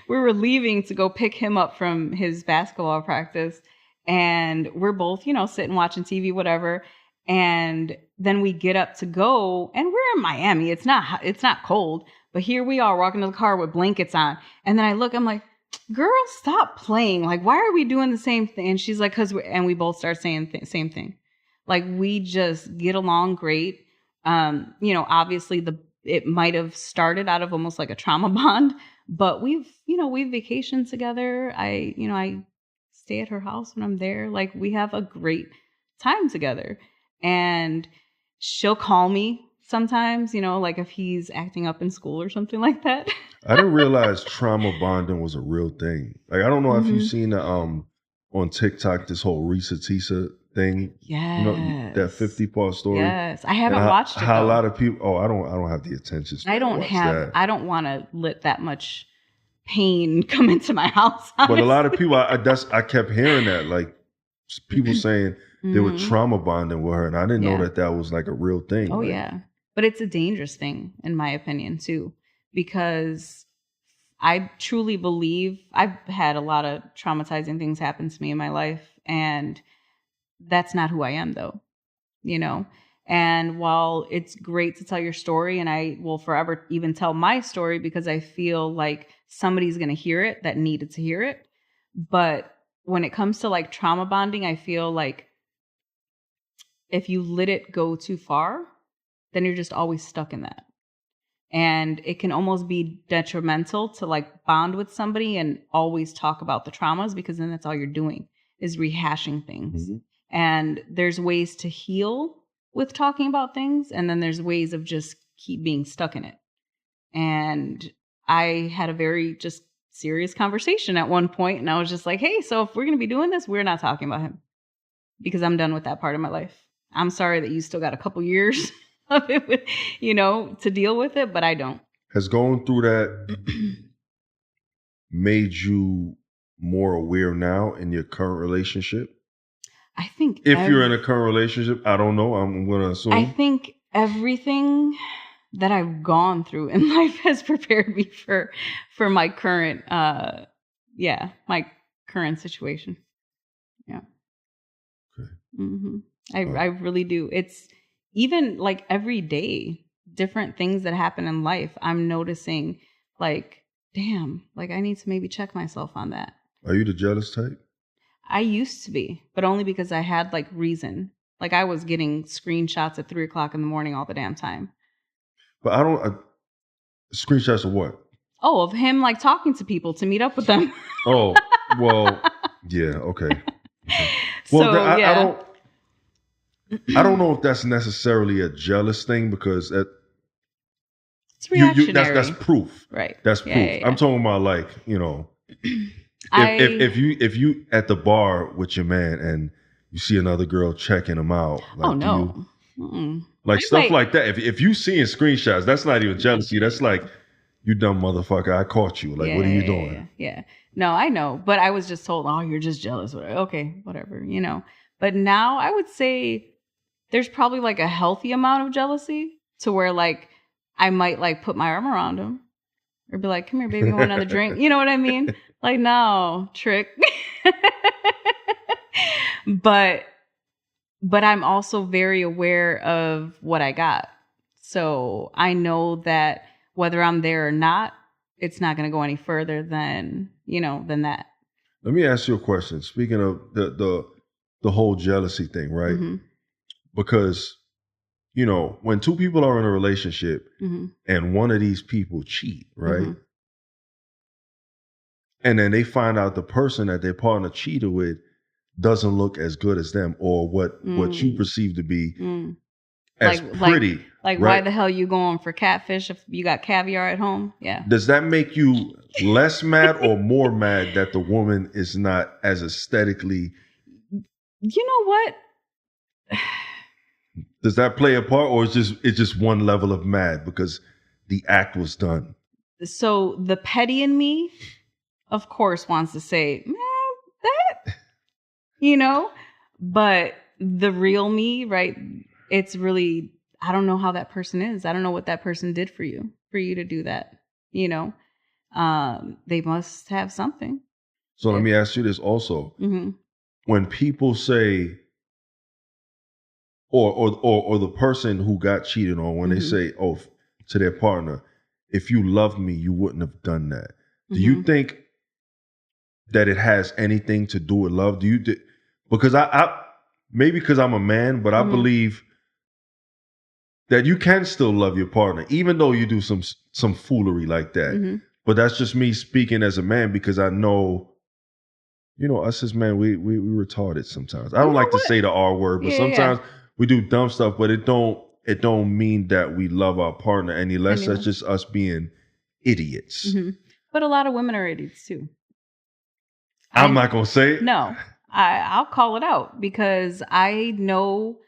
we were leaving to go pick him up from his basketball practice. And we're both, sitting watching TV, whatever. And then we get up to go, and we're in Miami. It's not cold, but here we are walking to the car with blankets on. And then I look, I'm like, girl, stop playing. Like, why are we doing the same thing? And she's like, and we both start saying the same thing. Like, we just get along great. Obviously it might have started out of almost like a trauma bond, but we've vacationed together. I stay at her house when I'm there. Like, we have a great time together. And she'll call me sometimes, like if he's acting up in school or something like that. I didn't realize trauma bonding was a real thing. Like, I don't know if you've seen the, on TikTok, this whole Risa Tisa thing. Yes. That 50-part story. Yes. I haven't watched it. How a lot of people, I don't have the attention span. I don't want to let that much pain come into my house. Honestly. But a lot of people, I kept hearing that, like people saying they were trauma bonding with her, and I didn't know that was like a real thing. Oh like, yeah, but it's a dangerous thing in my opinion too, because I truly believe I've had a lot of traumatizing things happen to me in my life, and that's not who I am though, And while it's great to tell your story, and I will forever even tell my story because I feel like somebody's going to hear it that needed to hear it. But when it comes to like trauma bonding, I feel like if you let it go too far, then you're just always stuck in that. And it can almost be detrimental to like bond with somebody and always talk about the traumas, because then that's all you're doing is rehashing things. Mm-hmm. And there's ways to heal with talking about things, and then there's ways of just keep being stuck in it. And I had a very just serious conversation at one point, and I was just like, hey, so if we're going to be doing this, we're not talking about him, because I'm done with that part of my life. I'm sorry that you still got a couple years of it, to deal with it, but I don't. Has going through that made you more aware now in your current relationship? I think if you're in a current relationship, I don't know. I'm going to assume. I think everything that I've gone through in life has prepared me for my current, my current situation. Yeah. Okay. Mm-hmm. I really do. It's even like every day, different things that happen in life. I'm noticing like, damn, like I need to maybe check myself on that. Are you the jealous type? I used to be, but only because I had like reason. Like I was getting screenshots at 3:00 in the morning all the damn time. But screenshots of what? Oh, of him like talking to people to meet up with them. Oh, well, yeah, okay. Well, so, yeah. I don't know if that's necessarily a jealous thing, because it's reactionary. That's proof. Right. That's proof. Yeah. I'm talking about like, if you at the bar with your man and you see another girl checking him out. Like, oh no. Like stuff like that. If you seeing screenshots, that's not even jealousy. That's like, you dumb motherfucker, I caught you. Like, what are you doing? Yeah. No, I know. But I was just told, oh, you're just jealous. Okay, whatever, But now I would say there's probably like a healthy amount of jealousy to where like I might like put my arm around him or be like, come here, baby, want another drink? You know what I mean? Like, no, trick. But I'm also very aware of what I got. So I know that whether I'm there or not, it's not going to go any further than that. Let me ask you a question. Speaking of the whole jealousy thing, right? Mm-hmm. Because, when two people are in a relationship mm-hmm. and one of these people cheat, right? Mm-hmm. And then they find out the person that their partner cheated with doesn't look as good as them, or what you perceive to be as pretty. Like right? Why the hell you going for catfish if you got caviar at home? Yeah. Does that make you less mad or more mad that the woman is not as aesthetically? You know what? Does that play a part, or it's just one level of mad because the act was done? So the petty in me, of course, wants to say, man, that, but the real me, right? It's really, I don't know how that person is. I don't know what that person did for you to do that. They must have something. So let me ask you this also. Mm-hmm. When people say, or the person who got cheated on, when they say, oh, to their partner, if you loved me, you wouldn't have done that. Do you think that it has anything to do with love? Because I maybe because I'm a man, but I believe that you can still love your partner, even though you do some foolery like that. But that's just me speaking as a man, because I know, us as men, we retarded sometimes. I don't like to say the R word, but sometimes we do dumb stuff, but it don't mean that we love our partner any less. That's just us being idiots. But a lot of women are idiots too. I'm not going to say it. No, I'll call it out, because I know,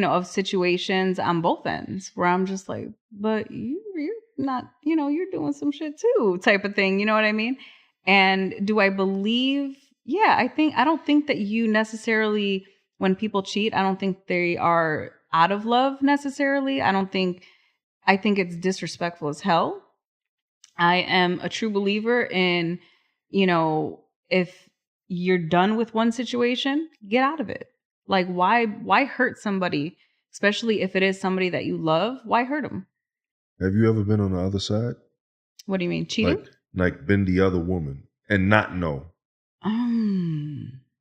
of situations on both ends where I'm just like, but you're not, you're doing some shit too, type of thing. You know what I mean? And do I believe? Yeah, I don't think that you necessarily, when people cheat, I don't think they are out of love necessarily. I think it's disrespectful as hell. I am a true believer in, if you're done with one situation, get out of it. Like, why hurt somebody, especially if it is somebody that you love? Why hurt them? Have you ever been on the other side? What do you mean, cheating? Like been the other woman and not know?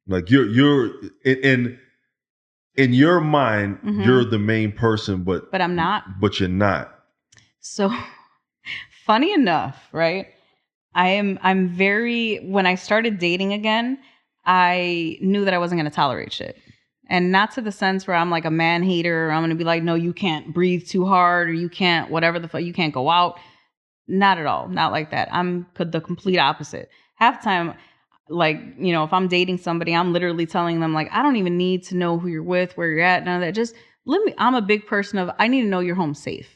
Like you're in your mind, you're the main person, but I'm not. But you're not. So funny enough, right? I'm very, when I started dating again, I knew that I wasn't going to tolerate shit. And not to the sense where I'm like a man hater, or I'm going to be like, no, you can't breathe too hard, or you can't, whatever the fuck, you can't go out. Not at all. Not like that. I'm the complete opposite. Half the time, like, if I'm dating somebody, I'm literally telling them, like, I don't even need to know who you're with, where you're at, none of that. Just I'm a big person of, I need to know you're home safe.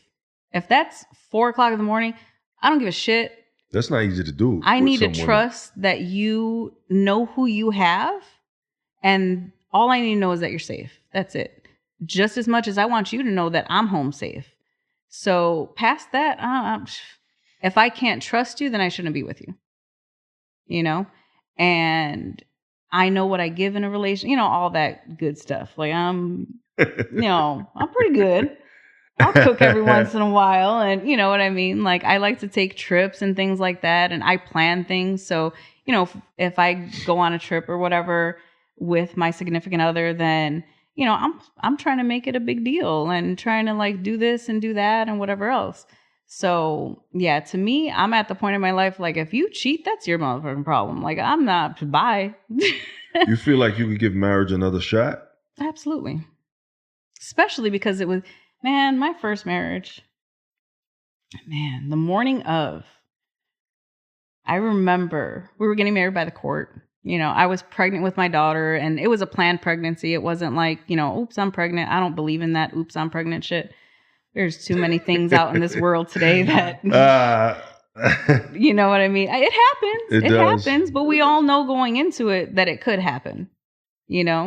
If that's 4:00 in the morning, I don't give a shit. That's not easy to do. I need to trust that you know who you have, and all I need to know is that you're safe. That's it. Just as much as I want you to know that I'm home safe. So past that, if I can't trust you, then I shouldn't be with you. And I know what I give in a relation, all that good stuff. Like I'm pretty good. I'll cook every once in a while, and you know what I mean? Like, I like to take trips and things like that, and I plan things. So, if I go on a trip or whatever with my significant other, then, I'm trying to make it a big deal and trying to like do this and do that and whatever else. So, yeah, to me, I'm at the point in my life, like, if you cheat, that's your motherfucking problem. Like, I'm not, bye. You feel like you could give marriage another shot? Absolutely. Especially because it was, man, my first marriage, the morning of, I remember we were getting married by the court. I was pregnant with my daughter, and it was a planned pregnancy. It wasn't like, oops, I'm pregnant. I don't believe in that oops, I'm pregnant shit. There's too many things out in this world today that, you know what I mean? It happens. It happens, but we all know going into it that it could happen,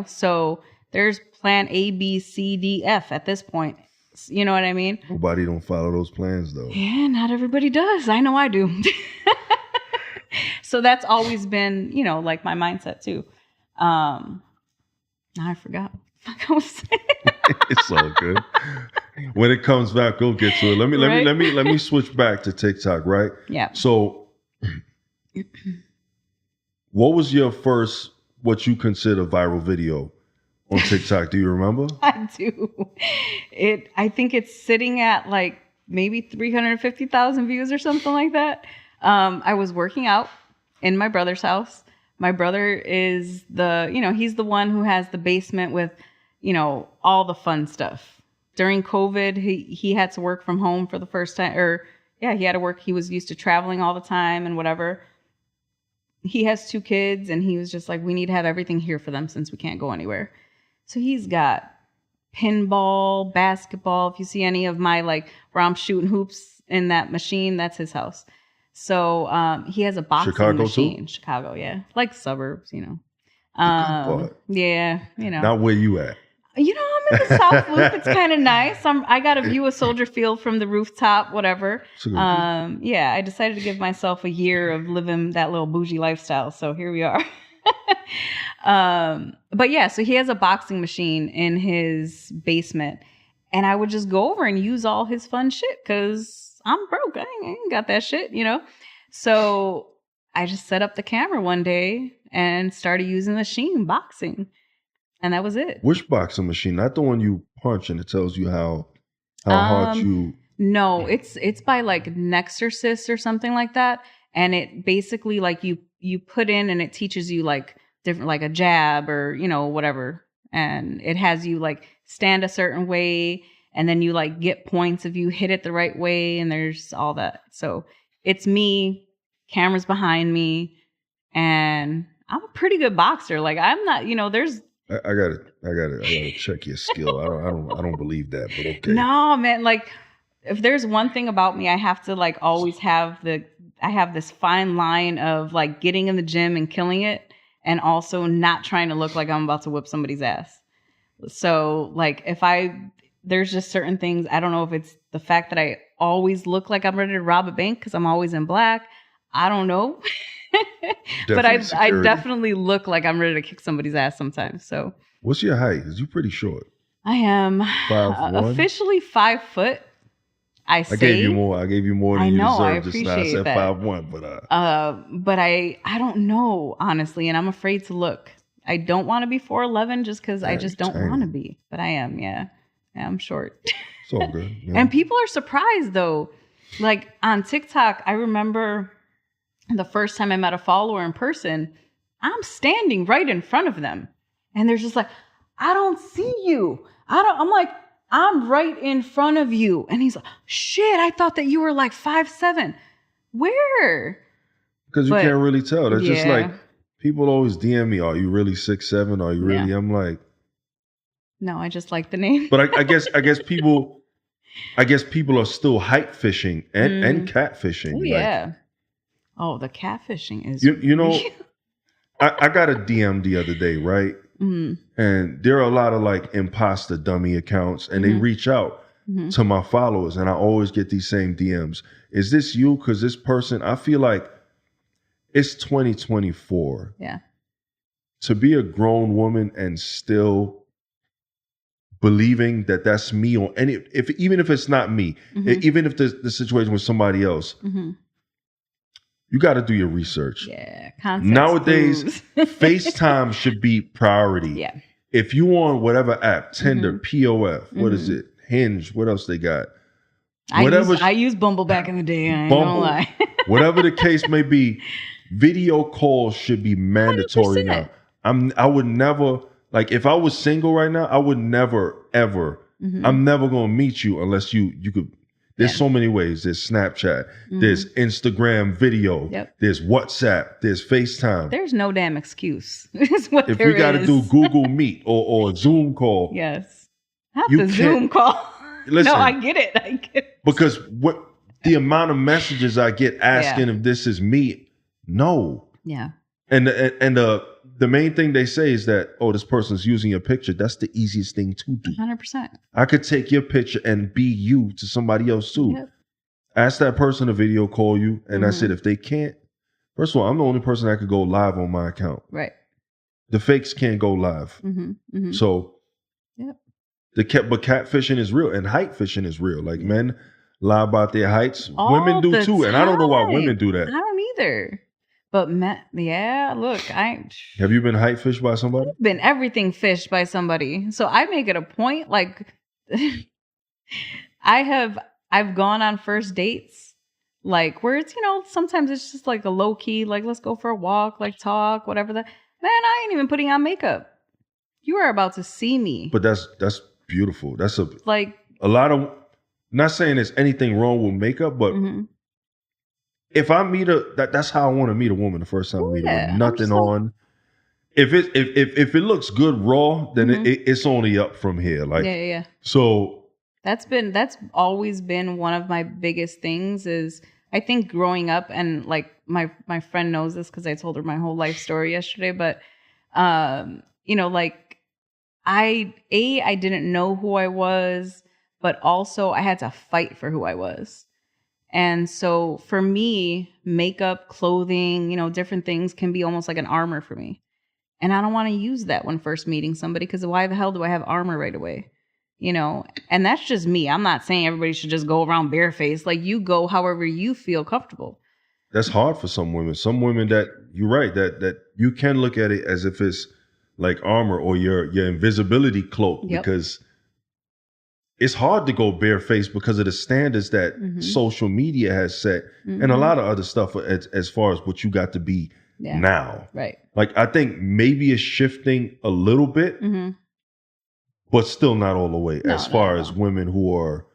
So there's plan A, B, C, D, F at this point. You know what I mean? Nobody don't follow those plans, though. Yeah, not everybody does. I know I do. So that's always been, like my mindset too. Now I forgot what I was saying. It's all good. When it comes back, we'll get to it. Let me switch back to TikTok, right? Yeah. So, what was your first, what you consider viral video on TikTok? Do you remember? I do. I think it's sitting at like maybe 350,000 views or something like that. I was working out in my brother's house. My brother is he's the one who has the basement with, all the fun stuff. During COVID, he had to work from home for the first time, he had to work. He was used to traveling all the time and whatever. He has 2 kids, and he was just like, we need to have everything here for them since we can't go anywhere. So he's got pinball, basketball. If you see any of my where I'm shooting hoops in that machine, that's his house. So he has a boxing machine. Too? Chicago, yeah, like suburbs, Yeah. Not where you at? I'm in the South Loop. It's kind of nice. I got a view of Soldier Field from the rooftop, whatever. I decided to give myself a year of living that little bougie lifestyle. So here we are. So he has a boxing machine in his basement, and I would just go over and use all his fun shit because I'm broke. I ain't got that shit, So I just set up the camera one day and started using the machine boxing. And that was it. Which boxing machine? Not the one you punch and it tells you how hard you... No, it's by Nexorsis or something like that. And it basically you put in and it teaches you different, a jab or, whatever. And it has you stand a certain way. And then you get points if you hit it the right way. And there's all that. So it's me, cameras behind me. And I'm a pretty good boxer. I'm not, there's... I gotta check your skill. I don't believe that, but okay. No, man. If there's one thing about me, I have to always have I have this fine line of getting in the gym and killing it, and also not trying to look like I'm about to whip somebody's ass. So there's just certain things. I don't know if it's the fact that I always look like I'm ready to rob a bank because I'm always in black. I don't know. But I definitely look like I'm ready to kick somebody's ass sometimes. So what's your height? Because you're pretty short. I am 5'1"? Officially 5 foot. I gave you more than you deserve. I appreciate I said that. 5'1", but I don't know, honestly, and I'm afraid to look. I don't want to be 4'11" just because I just don't want to be. But I am, yeah. I'm short. It's all good. Yeah. And people are surprised though. On TikTok, I remember the first time I met a follower in person, I'm standing right in front of them. And they're just like, I don't see you. I'm like, I'm right in front of you. And he's like, shit, I thought that you were 5'7". Where? Because you can't really tell. That's just people always DM me, are you really 6'7"? Are you really? Yeah. I'm like, no, I just like the name. But I guess people are still height fishing and catfishing. Oh, yeah. Oh, the catfishing is... I got a DM the other day, right? Mm-hmm. And there are a lot of imposter dummy accounts, and they reach out to my followers, and I always get these same DMs. Is this you? Because this person, I feel like it's 2024. Yeah. To be a grown woman and still believing that that's me, even if it's not me, even if the situation was somebody else, you got to do your research. Yeah. Nowadays, FaceTime should be priority. Yeah. If you on whatever app, Tinder, POF, what is it? Hinge, what else they got? I used Bumble back in the day. I ain't gonna lie. Whatever the case may be, video calls should be mandatory 100%. Now. I would never, if I was single right now, I would never, ever, I'm never going to meet you unless you could. There's so many ways. There's Snapchat. There's Instagram video. Yep. There's WhatsApp. There's FaceTime. There's no damn excuse. If we got to do Google Meet or Zoom call. Yes. Have the Zoom call. Listen, no, I get it. Because the amount of messages I get asking if this is me, no. Yeah. And the main thing they say is that, this person's using your picture. That's the easiest thing to do. 100%. I could take your picture and be you to somebody else too. Yep. Ask that person to video call you. And I said, if they can't, first of all, I'm the only person that could go live on my account. Right. The fakes can't go live. So, but catfishing is real and height fishing is real. Men lie about their heights. Women do too. And I don't know why women do that. I don't either. But look, have you been height fished by somebody? I've been everything fished by somebody. So I make it a point. I've gone on first dates Like where it's, sometimes it's just like a low key, like let's go for a walk, like talk, whatever that. Man, I ain't even putting on makeup. You are about to see me. But that's beautiful. That's a lot of, not saying there's anything wrong with makeup, but if I meet that's how I want to meet a woman the first time I meet her, with nothing on. If it looks good raw, then it's only up from here. Like yeah. So that's always been one of my biggest things is I think growing up, and like my friend knows this because I told her my whole life story yesterday, but like I didn't know who I was, but also I had to fight for who I was. And so for me, makeup, clothing, different things can be almost like an armor for me. And I don't want to use that when first meeting somebody because why the hell do I have armor right away? And that's just me. I'm not saying everybody should just go around barefaced. Like you go however you feel comfortable. That's hard for some women. Some women that you're right, that you can look at it as if it's like armor or your invisibility cloak because it's hard to go barefaced because of the standards that social media has set and a lot of other stuff as far as what you got to be now. Right. Like I think maybe it's shifting a little bit, but still not all the way as far as women who are,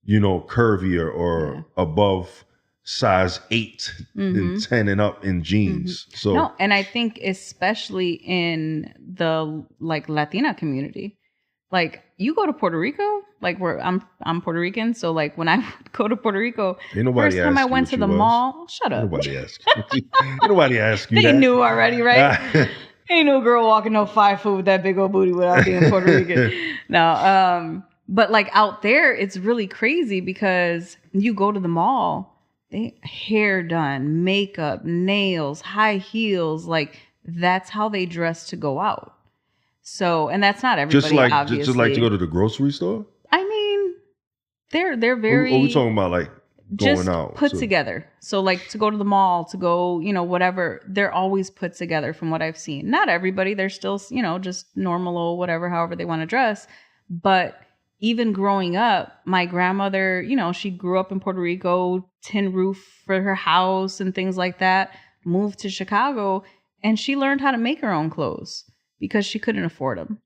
curvier or above size 8 and 10 and up in jeans. So no, and I think especially in the like Latina community, like you go to Puerto Rico, like where I'm Puerto Rican, so like when I go to Puerto Rico, first time I went to the mall, shut up. Nobody asked. Nobody asked you. They knew already, right? Ain't no girl walking no 5 foot with that big old booty without being Puerto Rican. No, but like out there, it's really crazy because you go to the mall. Hair done, makeup, nails, high heels, like that's how they dress to go out. So, and that's not everybody, obviously. Just like to go to the grocery store? I mean, they're very... What are we talking about, like going out? Put together. So like to go to the mall, to go, whatever, they're always put together from what I've seen. Not everybody, they're still, just normal or whatever, however they want to dress. But even growing up, my grandmother, she grew up in Puerto Rico, tin roof for her house and things like that, moved to Chicago, and she learned how to make her own clothes because she couldn't afford them.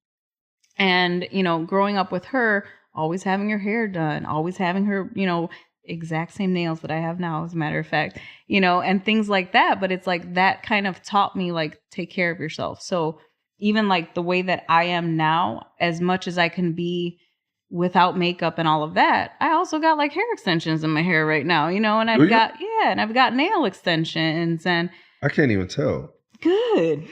And, growing up with her, always having her hair done, always having her, exact same nails that I have now, as a matter of fact, and things like that. But it's like that kind of taught me, like, take care of yourself. So even like the way that I am now, as much as I can be without makeup and all of that, I also got like hair extensions in my hair right now, and I've got nail extensions, and I can't even tell. Good.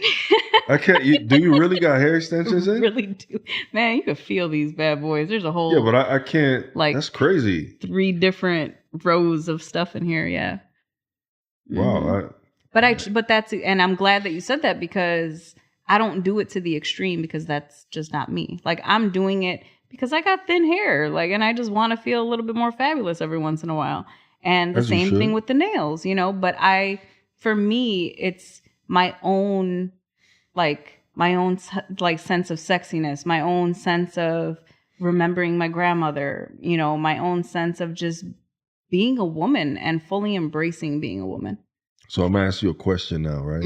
I can't. Do you really got hair extensions in? Really do, man. You can feel these bad boys. There's a whole but I can't. Like that's crazy. 3 different rows of stuff in here. Yeah. Wow. But that's, and I'm glad that you said that because I don't do it to the extreme because that's just not me. Like I'm doing it because I got thin hair, like, and I just want to feel a little bit more fabulous every once in a while. And the same thing with the nails, but for me, it's my own sense of sexiness, my own sense of remembering my grandmother, my own sense of just being a woman and fully embracing being a woman. So I'm going to ask you a question now, right?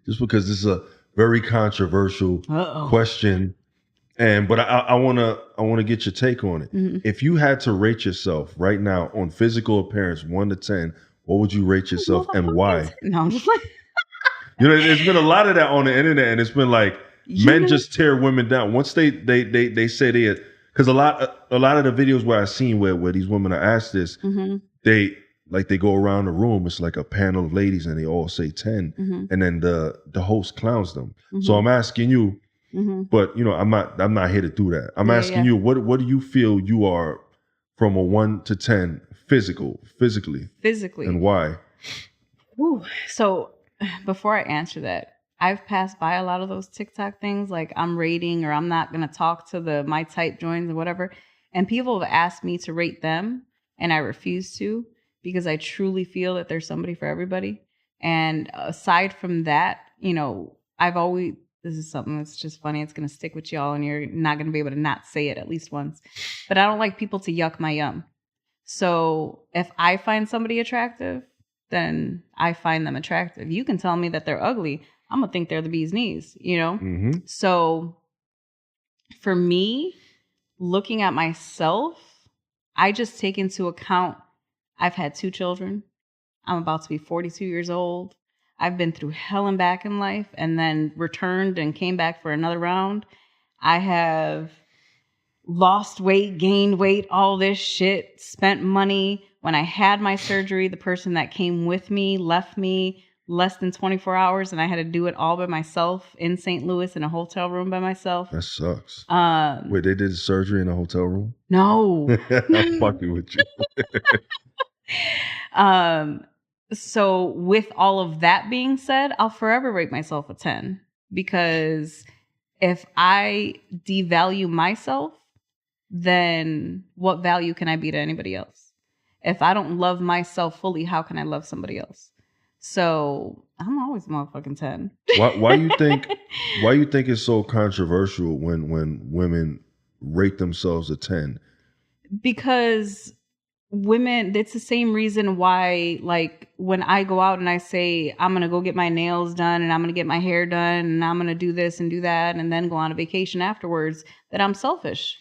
Just because this is a very controversial question. But I want to get your take on it. If you had to rate yourself right now on physical appearance, 1 to 10, what would you rate yourself and why? No, I'm just like, there's been a lot of that on the internet, and it's been like men just tear women down once they say they, because a lot of the videos where I've seen where these women are asked this, they go around the room. It's like a panel of ladies, and they all say 10, and then the host clowns them. So I'm asking you. But I'm not here to do that. I'm asking you, what do you feel you are from a 1 to 10 physically, and why? Ooh. So before I answer that, I've passed by a lot of those TikTok things, like I'm rating or I'm not gonna talk to my type joins or whatever, and people have asked me to rate them, and I refuse to because I truly feel that there's somebody for everybody. And aside from that, I've always. This is something that's just funny. It's going to stick with y'all and you're not going to be able to not say it at least once. But I don't like people to yuck my yum. So if I find somebody attractive, then I find them attractive. You can tell me that they're ugly. I'm going to think they're the bee's knees, you know? Mm-hmm. So for me, looking at myself, I just take into account I've had 2 children. I'm about to be 42 years old. I've been through hell and back in life and then returned and came back for another round. I have lost weight, gained weight, all this shit, spent money. When I had my surgery, the person that came with me left me less than 24 hours and I had to do it all by myself in St. Louis in a hotel room by myself. That sucks. Wait, they did the surgery in a hotel room? No. I'm fucking with you. So with all of that being said, I'll forever rate myself a 10 because if I devalue myself, then what value can I be to anybody else? If I don't love myself fully, how can I love somebody else? So I'm always a motherfucking 10. Why you think it's so controversial when women rate themselves a 10? Because women, it's the same reason why, like, when I go out and I say, I'm going to go get my nails done and I'm going to get my hair done and I'm going to do this and do that and then go on a vacation afterwards, that I'm selfish.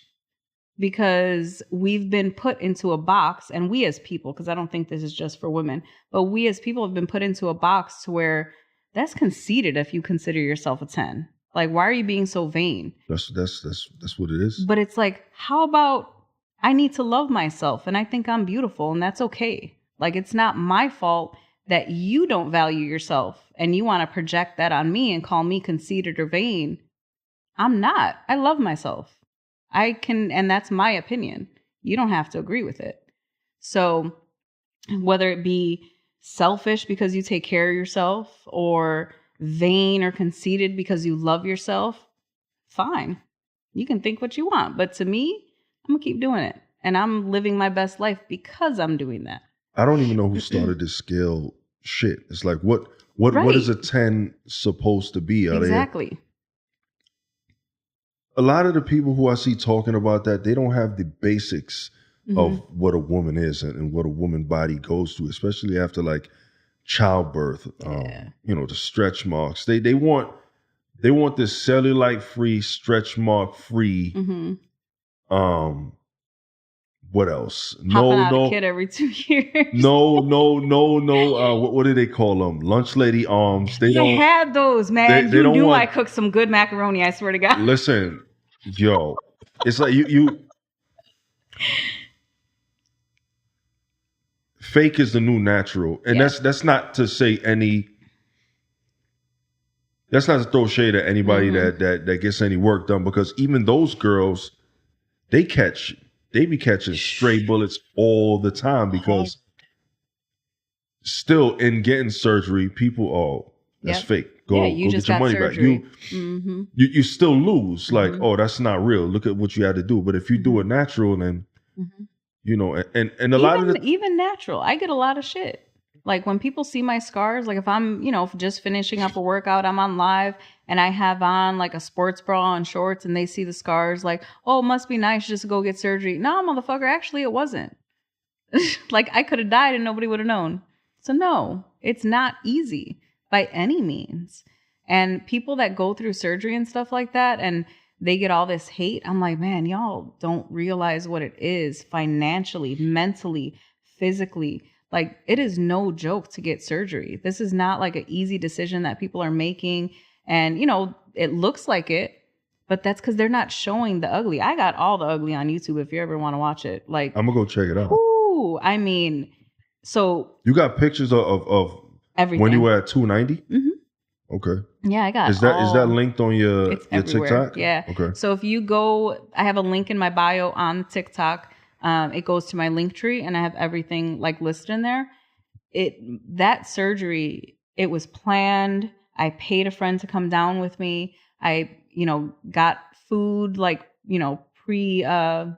Because we've been put into a box, and we as people, because I don't think this is just for women, but we as people have been put into a box to where that's conceited if you consider yourself a 10. Like, why are you being so vain? That's what it is. But it's like, how about I need to love myself and I think I'm beautiful and that's okay. Like, it's not my fault that you don't value yourself and you want to project that on me and call me conceited or vain. I'm not. I love myself. I can, and that's my opinion. You don't have to agree with it. So whether it be selfish because you take care of yourself or vain or conceited because you love yourself, fine. You can think what you want. But to me, I'm going to keep doing it. And I'm living my best life because I'm doing that. I don't even know who started this scale shit. It's like, what is a 10 supposed to be? Exactly. A lot of the people who I see talking about that, they don't have the basics of what a woman is and what a woman body goes through, especially after like childbirth. You know, the stretch marks. They want this cellulite free, stretch mark free. What else? Popping out a kid every 2 years. No. What do they call them? Lunch lady arms. They don't had those, man. They you don't knew want, I cooked some good macaroni. I swear to God. Listen, yo, it's like you. Fake is the new natural, and that's not to say any. That's not to throw shade at anybody that gets any work done, because even those girls, they be catching stray bullets all the time, because still in getting surgery, people, that's fake. Go get your money surgery back. You still lose. Like, that's not real. Look at what you had to do. But if you do it natural, then you know, and a lot of even natural, I get a lot of shit. Like when people see my scars, like if I'm, just finishing up a workout, I'm on live and I have on like a sports bra and shorts and they see the scars, like, oh, it must be nice just to go get surgery. No, motherfucker, actually it wasn't. Like I could have died and nobody would have known. So no, it's not easy by any means. And people that go through surgery and stuff like that and they get all this hate, I'm like, man, y'all don't realize what it is financially, mentally, physically. Like, it is no joke to get surgery. This is not like an easy decision that people are making. And, it looks like it, but that's because they're not showing the ugly. I got all the ugly on YouTube if you ever want to watch it. Like, I'm going to go check it out. Ooh, I mean, so. You got pictures of everything. When you were at 290? Mm-hmm. Okay. Yeah, I got Is that linked on your TikTok? Yeah. Okay. So if you go, I have a link in my bio on TikTok. It goes to my link tree and I have everything like listed in there. That surgery, it was planned. I paid a friend to come down with me. I, got food, like, meal prepped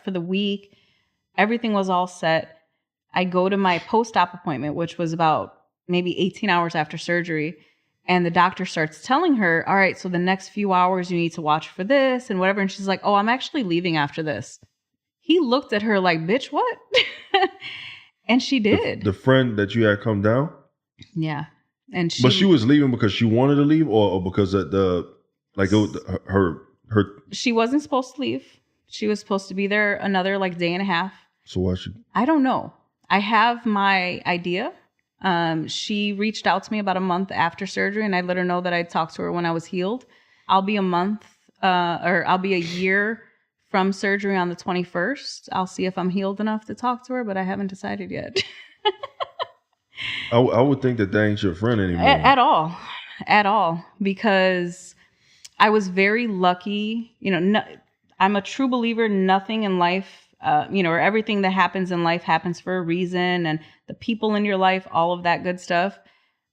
for the week. Everything was all set. I go to my post-op appointment, which was about maybe 18 hours after surgery. And the doctor starts telling her, all right, so the next few hours you need to watch for this and whatever. And she's like, oh, I'm actually leaving after this. He looked at her like, bitch, what? And she did. The friend that you had come down? Yeah. And But she was leaving because she wanted to leave, or because of her. She wasn't supposed to leave. She was supposed to be there another like day and a half. So why she? I don't know. I have my idea. She reached out to me about a month after surgery, and I let her know that I'd talked to her when I was healed. I'll be I'll be a year from surgery on the 21st. I'll see if I'm healed enough to talk to her, but I haven't decided yet. I would think that ain't your friend anymore. At all. Because I was very lucky. I'm a true believer. Nothing in life, or everything that happens in life happens for a reason. And the people in your life, all of that good stuff.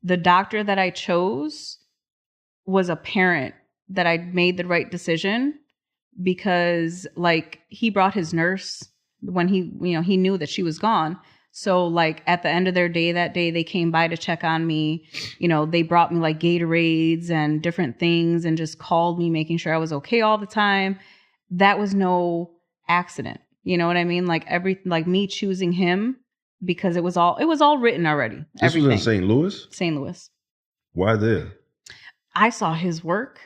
The doctor that I chose was apparent that I made the right decision, because like he brought his nurse when he knew that she was gone. So like at the end of their day that day, they came by to check on me. They brought me like Gatorades and different things and just called me, making sure I was okay all the time. That was no accident. You know what I mean? Like me choosing him, because it was all written already. This was in St. Louis? St. Louis. Why there? I saw his work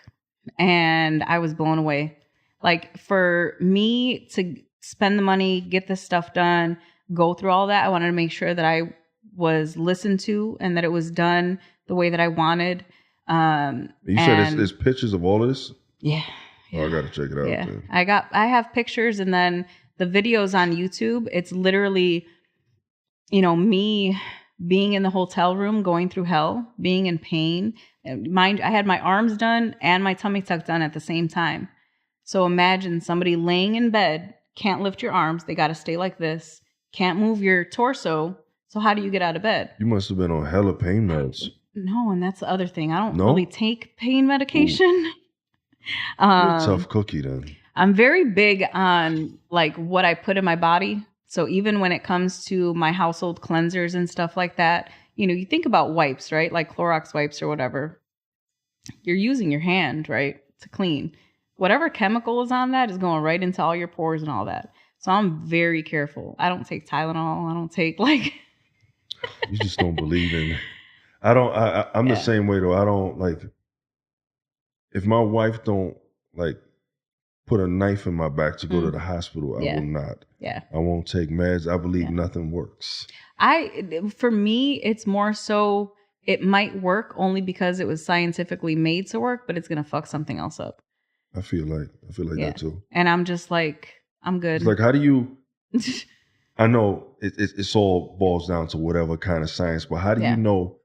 and I was blown away. Like for me to spend the money, get this stuff done, go through all that, I wanted to make sure that I was listened to and that it was done the way that I wanted. You said there's pictures of all of this? Yeah. Oh, I got to check it out. Yeah. Then. I have pictures, and then the videos on YouTube, it's literally, me being in the hotel room, going through hell, being in pain. Mind, I had my arms done and my tummy tuck done at the same time. So imagine somebody laying in bed, can't lift your arms. They got to stay like this. Can't move your torso. So how do you get out of bed? You must have been on hella pain meds. No, and that's the other thing. I don't really take pain medication. You're a tough cookie then. I'm very big on like what I put in my body. So even when it comes to my household cleansers and stuff like that, you think about wipes, right? Like Clorox wipes or whatever. You're using your hand, right, to clean. Whatever chemical is on that is going right into all your pores and all that. So I'm very careful. I don't take Tylenol. I don't take like... You just don't believe in... I'm the same way though. I don't like... If my wife don't like put a knife in my back to go to the hospital, I will not. Yeah. I won't take meds. I believe nothing works. For me, it's more so it might work only because it was scientifically made to work, but it's going to fuck something else up. I feel like that too. And I'm just like, I'm good. It's like, how do you... I know it's all boils down to whatever kind of science, but how do you know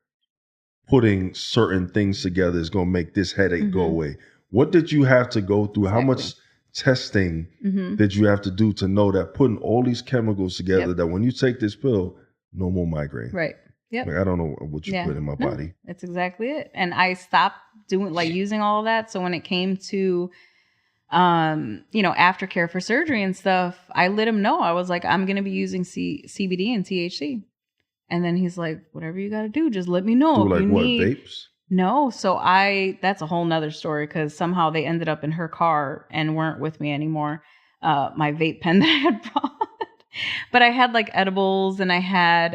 putting certain things together is going to make this headache go away? What did you have to go through? Exactly. How much testing did you have to do to know that putting all these chemicals together, that when you take this pill, no more migraine? Right. Yep. Like, I don't know what you put in my body. That's exactly it. And I stopped using all of that. So when it came to, aftercare for surgery and stuff, I let him know. I was like, I'm going to be using CBD and THC. And then he's like, whatever you got to do, just let me know. Do like what, vapes? No. So that's a whole nother story, because somehow they ended up in her car and weren't with me anymore. My vape pen that I had brought. But I had like edibles, and I had,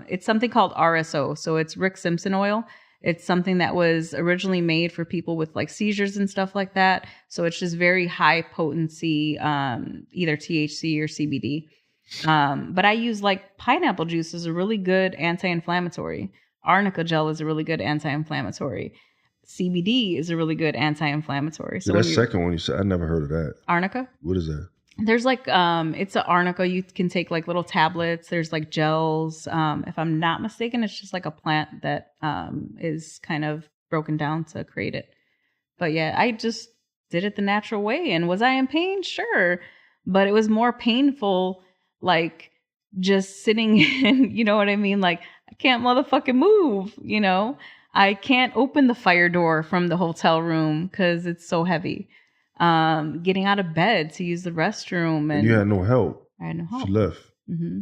it's something called RSO. So it's Rick Simpson oil. It's something that was originally made for people with like seizures and stuff like that. So it's just very high potency, either THC or CBD. But I use like pineapple juice is a really good anti-inflammatory. Arnica gel is a really good anti-inflammatory. CBD is a really good anti-inflammatory. So that second one you said, I never heard of that. Arnica? What is that? There's like, it's an arnica. You can take like little tablets. There's like gels. If I'm not mistaken, it's just like a plant that is kind of broken down to create it. But yeah, I just did it the natural way. And was I in pain? Sure. But it was more painful, like just sitting in, you know what I mean? Like, I can't motherfucking move, I can't open the fire door from the hotel room because it's so heavy. Getting out of bed to use the restroom. And you had no help. I had no help. She left. Mm-hmm.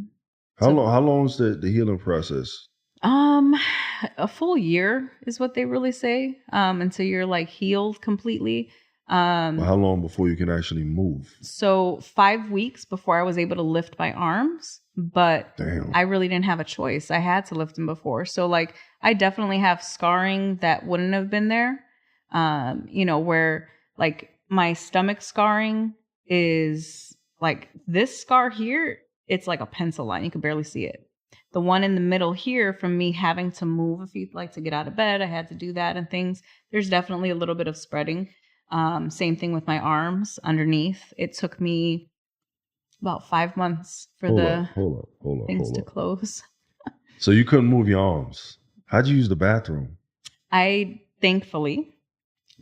How long is the healing process? A full year is what they really say. Until you're like healed completely. How long before you can actually move? So 5 weeks before I was able to lift my arms, but Damn. I really didn't have a choice. I had to lift them before. So like I definitely have scarring that wouldn't have been there. Where like my stomach scarring is like this scar here, it's like a pencil line. You can barely see it. The one in the middle here, from me having to move a few, like to get out of bed, I had to do that and things. There's definitely a little bit of spreading. Same thing with my arms underneath. It took me about 5 months for hold things to up. close. So you couldn't move your arms. How'd you use the bathroom? I thankfully,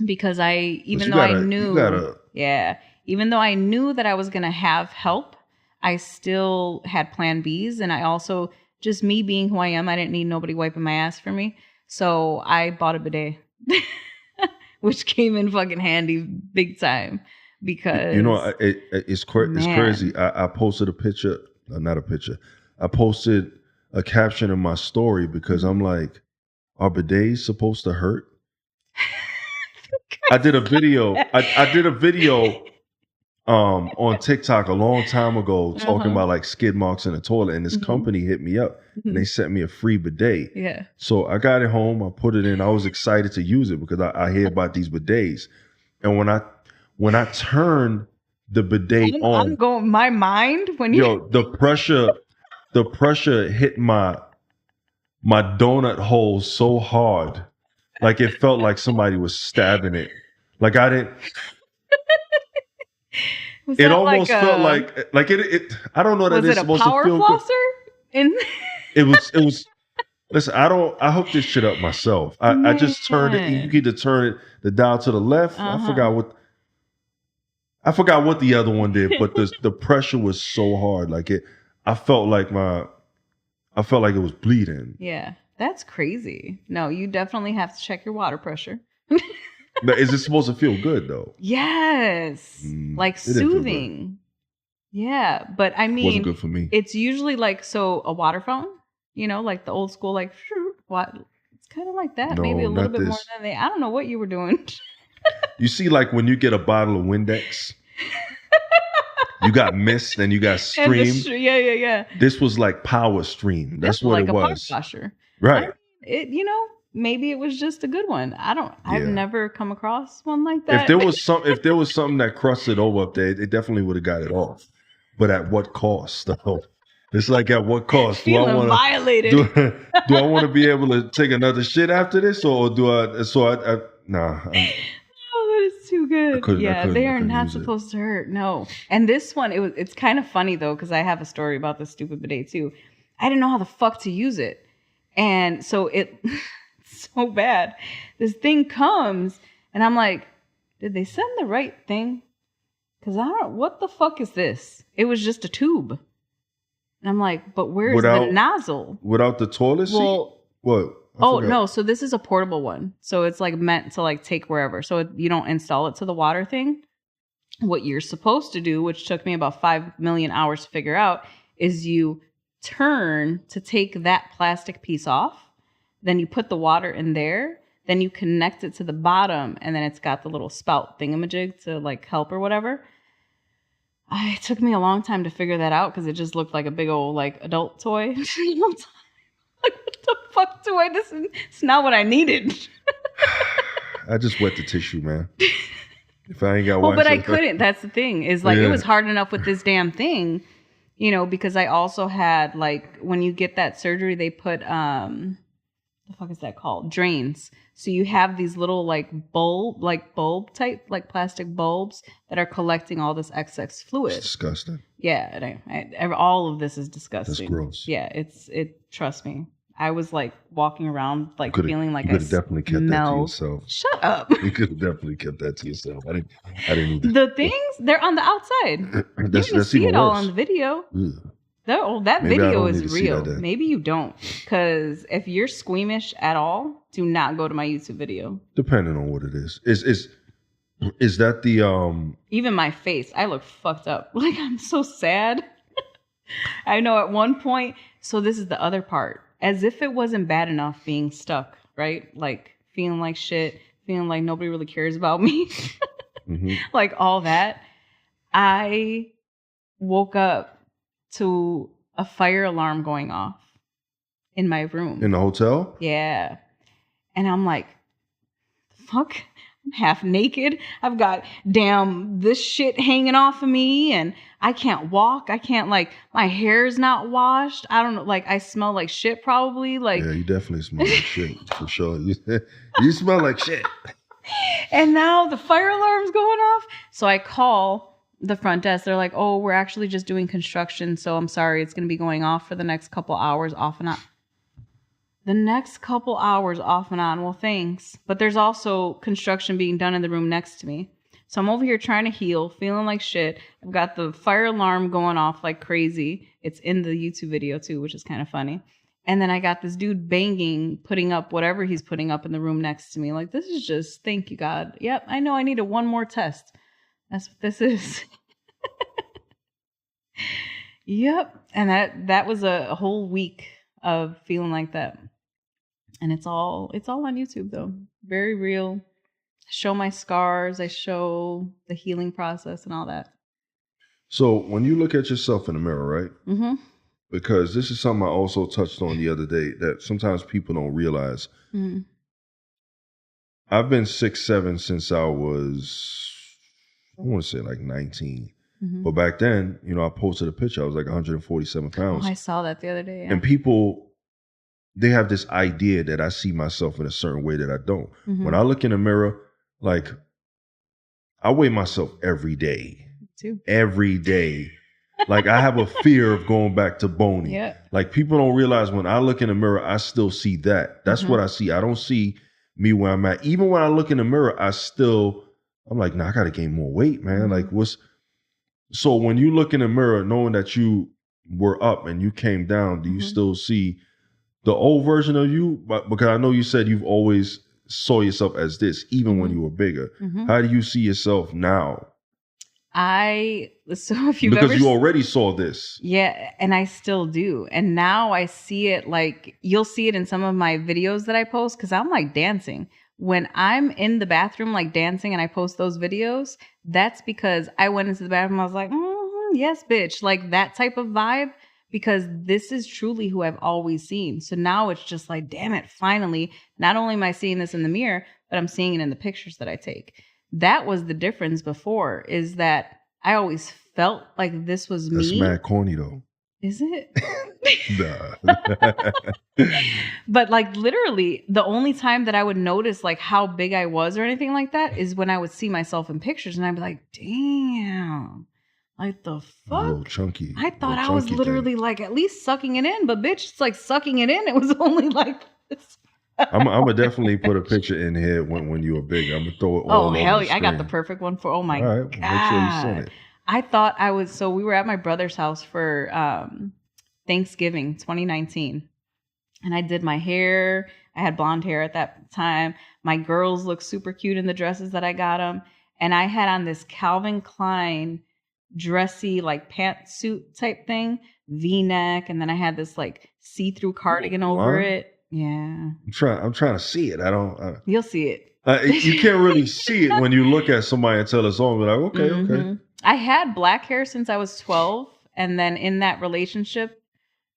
because even though I knew that I was going to have help, I still had plan Bs. And I also, just me being who I am, I didn't need nobody wiping my ass for me. So I bought a bidet, which came in fucking handy big time because... It's crazy. I posted a picture, not a picture. I posted a caption in my story because I'm like, are bidets supposed to hurt? I did a video. I did a video on TikTok a long time ago talking about like skid marks in the toilet, and this company hit me up and they sent me a free bidet. Yeah. So I got it home. I put it in. I was excited to use it because I hear about these bidets, and when I turned the bidet on, I'm going my mind when you the pressure hit my donut hole so hard. Like it felt like somebody was stabbing it. Like I didn't. It almost felt like it. I don't know that it's supposed to feel good. Was it a power flosser? It was. Listen, I hooked this shit up myself. I just turned it. You get to turn the dial to the left. I forgot what the other one did, but the pressure was so hard. Like it, I felt like it was bleeding. Yeah. That's crazy. No, you definitely have to check your water pressure. But is it supposed to feel good though? Like soothing. Yeah, but I mean, wasn't good for me. It's usually like a water fountain, like the old school, like what? It's kind of like that. No, maybe a little bit this. more than I don't know what you were doing. You see, like when you get a bottle of Windex, you got mist and you got stream. Yeah. This was like power stream. That's what like it was. Like a power washer. Right. Maybe it was just a good one. I've never come across one like that. If there was something that crusted over up there, it definitely would have got it off. But at what cost though? It's like at what cost? Do I want to violated? Do I want to be able to take another shit after this, or do I? Nah. That is too good. They are not supposed to hurt. No. And this one, it's kind of funny though, because I have a story about this stupid bidet too. I didn't know how the fuck to use it, and so it's so bad. This thing comes, and I'm like, did they send the right thing? Because what the fuck is this? It was just a tube. And I'm like, but where's the nozzle? Without the toilet seat? Well, what? No. So this is a portable one. So it's like meant to like take wherever. So you don't install it to the water thing. What you're supposed to do, which took me about 5 million hours to figure out, is you turn to take that plastic piece off. Then you put the water in there. Then you connect it to the bottom. And then it's got the little spout thingamajig to like help or whatever. It took me a long time to figure that out because it just looked like a big old like adult toy. Like, what the fuck toy? It's not what I needed. I just wet the tissue, man. If I ain't got but I couldn't. That's the thing. Is like it was hard enough with this damn thing, because I also had like when you get that surgery, they put the fuck is that called? Drains. So you have these little bulb type, like plastic bulbs that are collecting all this excess fluid. It's disgusting. Yeah, all of this is disgusting. That's gross. Yeah, trust me. I was like walking around feeling like you could have definitely kept that to yourself. Shut up. You could have definitely kept that to yourself. I didn't need the things, they're on the outside. You see it all on the video. That video is real. Maybe you don't. Because if you're squeamish at all, do not go to my YouTube video. Depending on what it is. Is that the Even my face, I look fucked up. Like I'm so sad. I know at one point, so this is the other part. As if it wasn't bad enough being stuck, right? Like feeling like shit, feeling like nobody really cares about me. like all that. I woke up to a fire alarm going off in my room. In the hotel? Yeah. And I'm like, fuck, I'm half naked. I've got this shit hanging off of me and I can't walk. I can't my hair's not washed. I don't know. I smell like shit probably. Yeah, you definitely smell like shit for sure. You smell like shit. And now the fire alarm's going off. So I call the front desk. They're like, oh, we're actually just doing construction. So I'm sorry. It's going to be going off for the next couple hours off and on. The next couple hours off and on. Well, thanks. But there's also construction being done in the room next to me. So I'm over here trying to heal, feeling like shit. I've got the fire alarm going off like crazy. It's in the YouTube video too, which is kind of funny. And then I got this dude banging, putting up whatever he's putting up in the room next to me. Like, this is just, thank you, God. Yep, I know I needed one more test. That's what this is. Yep. And that was a whole week of feeling like that. And it's all on YouTube though. Very real. I show my scars. I show the healing process and all that. So when you look at yourself in the mirror, right? Mm-hmm. Because this is something I also touched on the other day that sometimes people don't realize. Mm-hmm. I've been 6'7" since I was, I want to say 19. Mm-hmm. But back then, I posted a picture. I was 147 pounds. Oh, I saw that the other day. Yeah. And people, they have this idea that I see myself in a certain way that I don't. Mm-hmm. When I look in the mirror, I weigh myself every day. Me too. Every day. I have a fear of going back to bony. Yeah. People don't realize when I look in the mirror, I still see that. That's what I see. I don't see me where I'm at. Even when I look in the mirror, I'm like, nah, I got to gain more weight, man. Mm-hmm. So when you look in the mirror, knowing that you were up and you came down, do you still see the old version of you? Because I know you said you've always saw yourself as this, even when you were bigger. Mm-hmm. How do you see yourself now? Because you already saw this. Yeah, and I still do. And now I see it you'll see it in some of my videos that I post because I'm dancing. When I'm in the bathroom dancing and I post those videos, that's because I went into the bathroom. I was like, yes, bitch. That type of vibe, because this is truly who I've always seen. So now it's just damn it, finally, not only am I seeing this in the mirror, but I'm seeing it in the pictures that I take. That was the difference before, is that I always felt like this was me. That's mad corny though. Is it? Nah. But literally the only time that I would notice how big I was or anything like that is when I would see myself in pictures and I'd be like, damn, the fuck? A little chunky. I thought I was literally at least sucking it in, but bitch, it's sucking it in. It was only this. I'm gonna definitely put a picture in here when you were big. I'm gonna throw it all over the screen. I got the perfect one for. Oh my God! All right, well, make sure you send it. I thought I was. So we were at my brother's house for Thanksgiving 2019, and I did my hair. I had blonde hair at that time. My girls looked super cute in the dresses that I got them, and I had on this Calvin Klein dressy pantsuit type thing, V-neck, and then I had this see-through cardigan over it. Yeah. I'm trying to see it. I don't. You'll see it. You can't really see it when you look at somebody and tell us on. But okay. I had black hair since I was 12, and then in that relationship,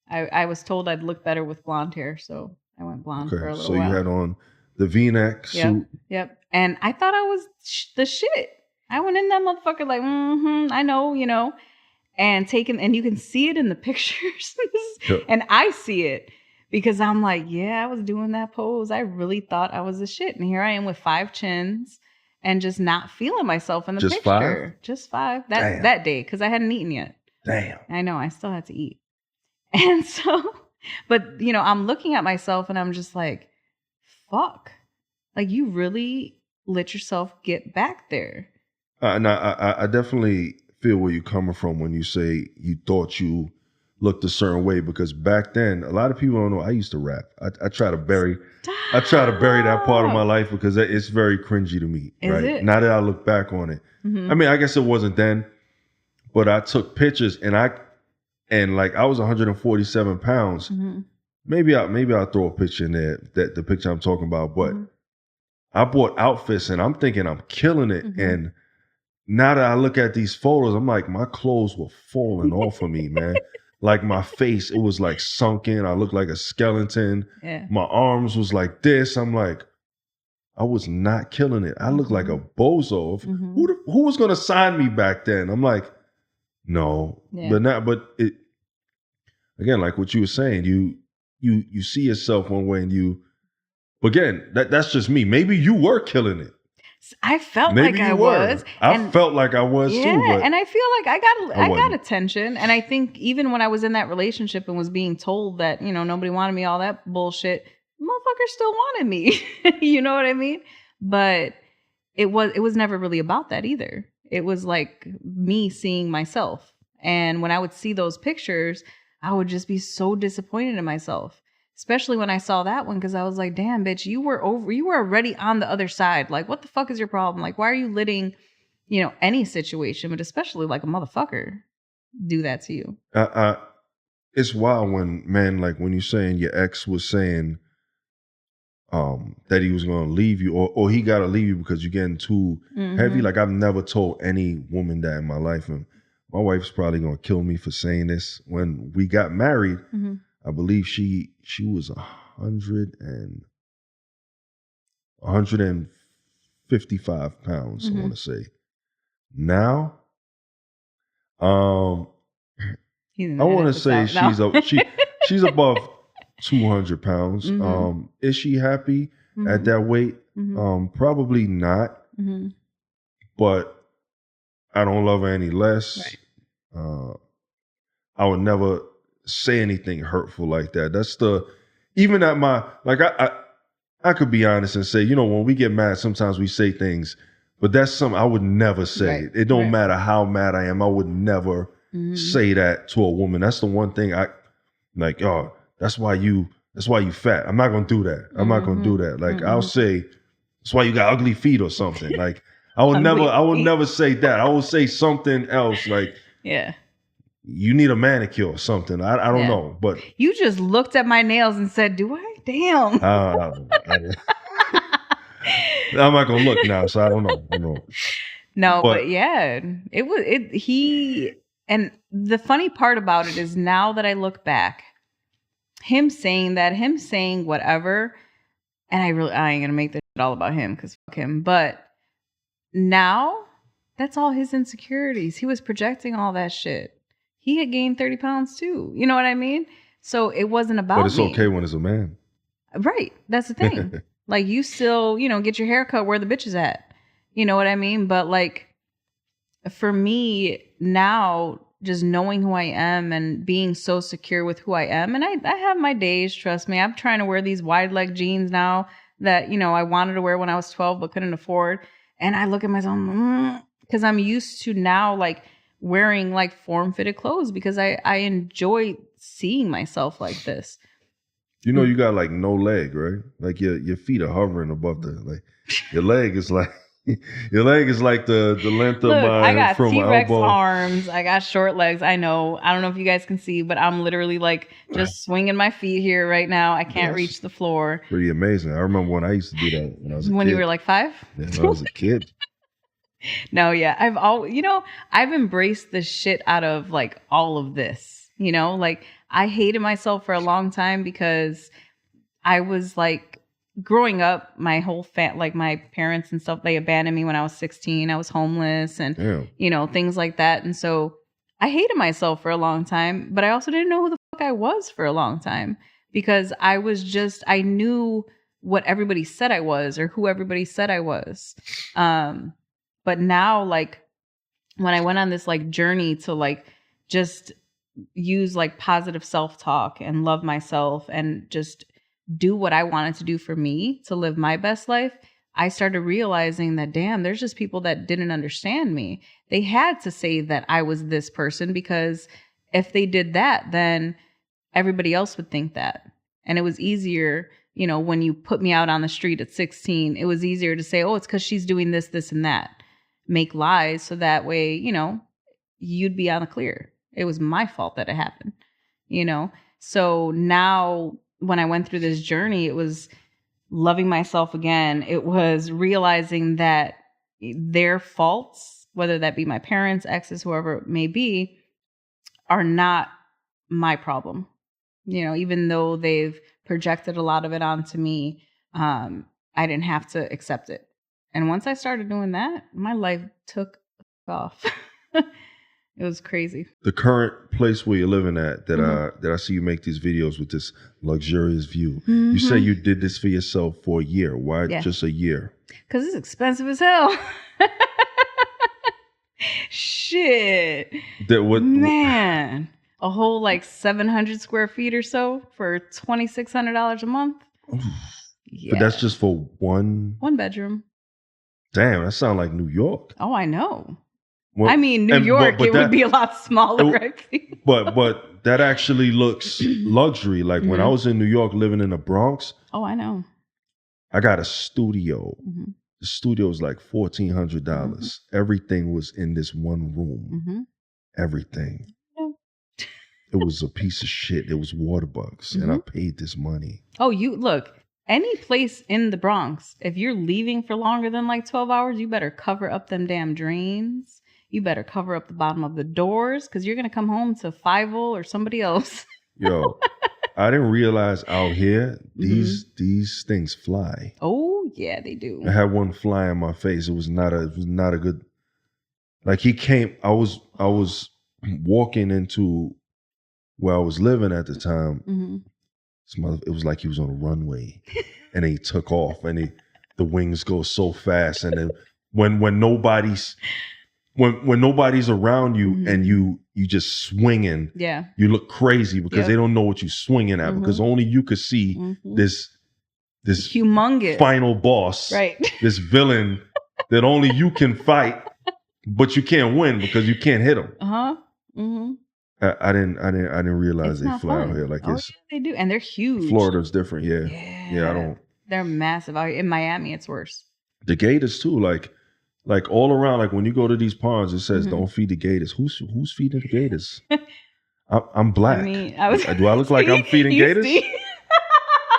I was told I'd look better with blonde hair, so I went blonde for a little while. So you had on the V-neck suit. Yep. And I thought I was the shit. I went in that motherfucker I know, and you can see it in the pictures, and I see it. Because I'm I was doing that pose. I really thought I was the shit. And here I am with 5 chins and just not feeling myself in the picture. 5? Just 5. That day, because I hadn't eaten yet. Damn. I know. I still had to eat. And so, but, I'm looking at myself and I'm just fuck. You really let yourself get back there. And I definitely feel where you're coming from when you say you thought you looked a certain way, because back then a lot of people don't know I used to rap. I try to bury that part of my life because it's very cringy to me. Is it? Now that I look back on it. Mm-hmm. I mean, I guess it wasn't then, but I took pictures and I was 147 pounds. Mm-hmm. Maybe I'll throw a picture in there, that the picture I'm talking about, but I bought outfits and I'm thinking I'm killing it. Mm-hmm. And now that I look at these photos, I'm like, my clothes were falling off of me, man. Like my face, it was like sunken. I looked like a skeleton. Yeah. My arms was like this. I'm like, I was not killing it. I looked like a bozo. Who was gonna sign me back then? I'm like, no. Yeah. But it again, like what you were saying, you see yourself one way and you again, that's just me. Maybe you were killing it. I felt like I was. I felt like I was too. But and I feel like I got attention. And I think even when I was in that relationship and was being told that, you know, nobody wanted me, all that bullshit, motherfuckers still wanted me. You know what I mean? But it was never really about that either. It was like me seeing myself. And when I would see those pictures, I would just be so disappointed in myself. Especially when I saw that one, because I was like, damn, bitch, you were already on the other side. Like, what the fuck is your problem? Like, why are you letting, you know, any situation, but especially like a motherfucker, do that to you? It's wild when, man, like when you're saying your ex was saying that he was going to leave you or he got to leave you because you're getting too heavy. Like, I've never told any woman that in my life. And my wife's probably going to kill me for saying this. When we got married, I believe she was 155 pounds, I want to say. Now, I want to say she's above 200 pounds. Is she happy at that weight? Probably not. But I don't love her any less. Right. I would never say anything hurtful like that. That's even at my, like I could be honest and say, you know, when we get mad, sometimes we say things, but that's something I would never say. Right. It don't matter how mad I am. I would never say that to a woman. That's the one thing I like, oh, that's why you fat. I'm not going to do that. I'm not going to do that. Like I'll say, that's why you got ugly feet or something. Like I would never say that. I would say something else like, yeah. You need a manicure or something. I don't know, but you just looked at my nails and said, "Do I?" Damn. I'm not gonna look now, so I don't know. No, but yeah, and the funny part about it is now that I look back, him saying whatever, and I ain't gonna make this shit all about him because fuck him. But now, that's all his insecurities. He was projecting all that shit. He had gained 30 pounds too. You know what I mean? So it wasn't about me. But it's okay when it's a man. Right. That's the thing. Like you still, you know, get your hair cut where the bitch is at. You know what I mean? But like for me now, just knowing who I am and being so secure with who I am. And I have my days, trust me. I'm trying to wear these wide leg jeans now that, you know, I wanted to wear when I was 12 but couldn't afford. And I look at myself because I'm used to now like wearing like form-fitted clothes because I enjoy seeing myself like this. You know, you got like no leg, right? Like your feet are hovering above like your leg is like the length of my I got from T-Rex elbow. arms. I got short legs. I know. I don't know if you guys can see, but I'm literally like just swinging my feet here right now. I can't reach the floor. Pretty amazing. I remember when I used to do that when I was a kid. When you were like 5? Yeah, when I was a kid. No, yeah. I've embraced the shit out of like all of this, you know, like I hated myself for a long time because I was like growing up, my whole like my parents and stuff, they abandoned me when I was 16. I was homeless and, you know, things like that. And so I hated myself for a long time, but I also didn't know who the fuck I was for a long time because I knew what everybody said I was or who everybody said I was. But now, like, when I went on this, like, journey to, like, just use, like, positive self-talk and love myself and just do what I wanted to do for me to live my best life, I started realizing that, damn, there's just people that didn't understand me. They had to say that I was this person because if they did that, then everybody else would think that. And it was easier, you know, when you put me out on the street at 16, it was easier to say, oh, it's because she's doing this, this, and that. Make lies so that way, you know, you'd be on the clear. It was my fault that it happened, you know? So now when I went through this journey, it was loving myself again. It was realizing that their faults whether that be my parents, exes, whoever it may be, are not my problem. Even though they've projected a lot of it onto me, I didn't have to accept it. And once I started doing that, my life took off. It was crazy. The current place where you're living at, that I see you make these videos with this luxurious view. Mm-hmm. You say you did this for yourself for a year. Why just a year? Because it's expensive as hell. Shit. Man. A whole like 700 square feet or so for $2,600 a month. Yeah. But that's just for one bedroom. Damn, that sounds like New York. Oh, I know. Well, I mean, New York, but would be a lot smaller, I think. But that actually looks luxury. Like when I was in New York living in the Bronx. Oh, I know. I got a studio. Mm-hmm. The studio was like $1,400. Mm-hmm. Everything was in this one room. Mm-hmm. Everything. Yeah. It was a piece of shit. It was water bugs. And I paid this money. Oh, look. Any place in the Bronx, if you're leaving for longer than like 12 hours, you better cover up them damn drains. You better cover up the bottom of the doors because you're going to come home to Fivel or somebody else. Yo, I didn't realize out here, these things fly. Oh, yeah, they do. I had one fly in my face. It was not a good, like he came, I was walking into where I was living at the time. Mm-hmm. It was like he was on a runway and then he took off and the wings go so fast. And then when nobody's around you and you just swinging, you look crazy because they don't know what you're swinging at because only you could see this humongous final boss, right? This villain that only you can fight, but you can't win because you can't hit him. Mm-hmm. I didn't realize they fly out here like this. Yeah, they do, and they're huge. Florida's different, yeah. I don't. They're massive out here. In Miami, it's worse. The gators too, like all around. Like when you go to these ponds, it says don't feed the gators. Who's feeding the gators? I'm black. I mean, do I look like I'm feeding gators?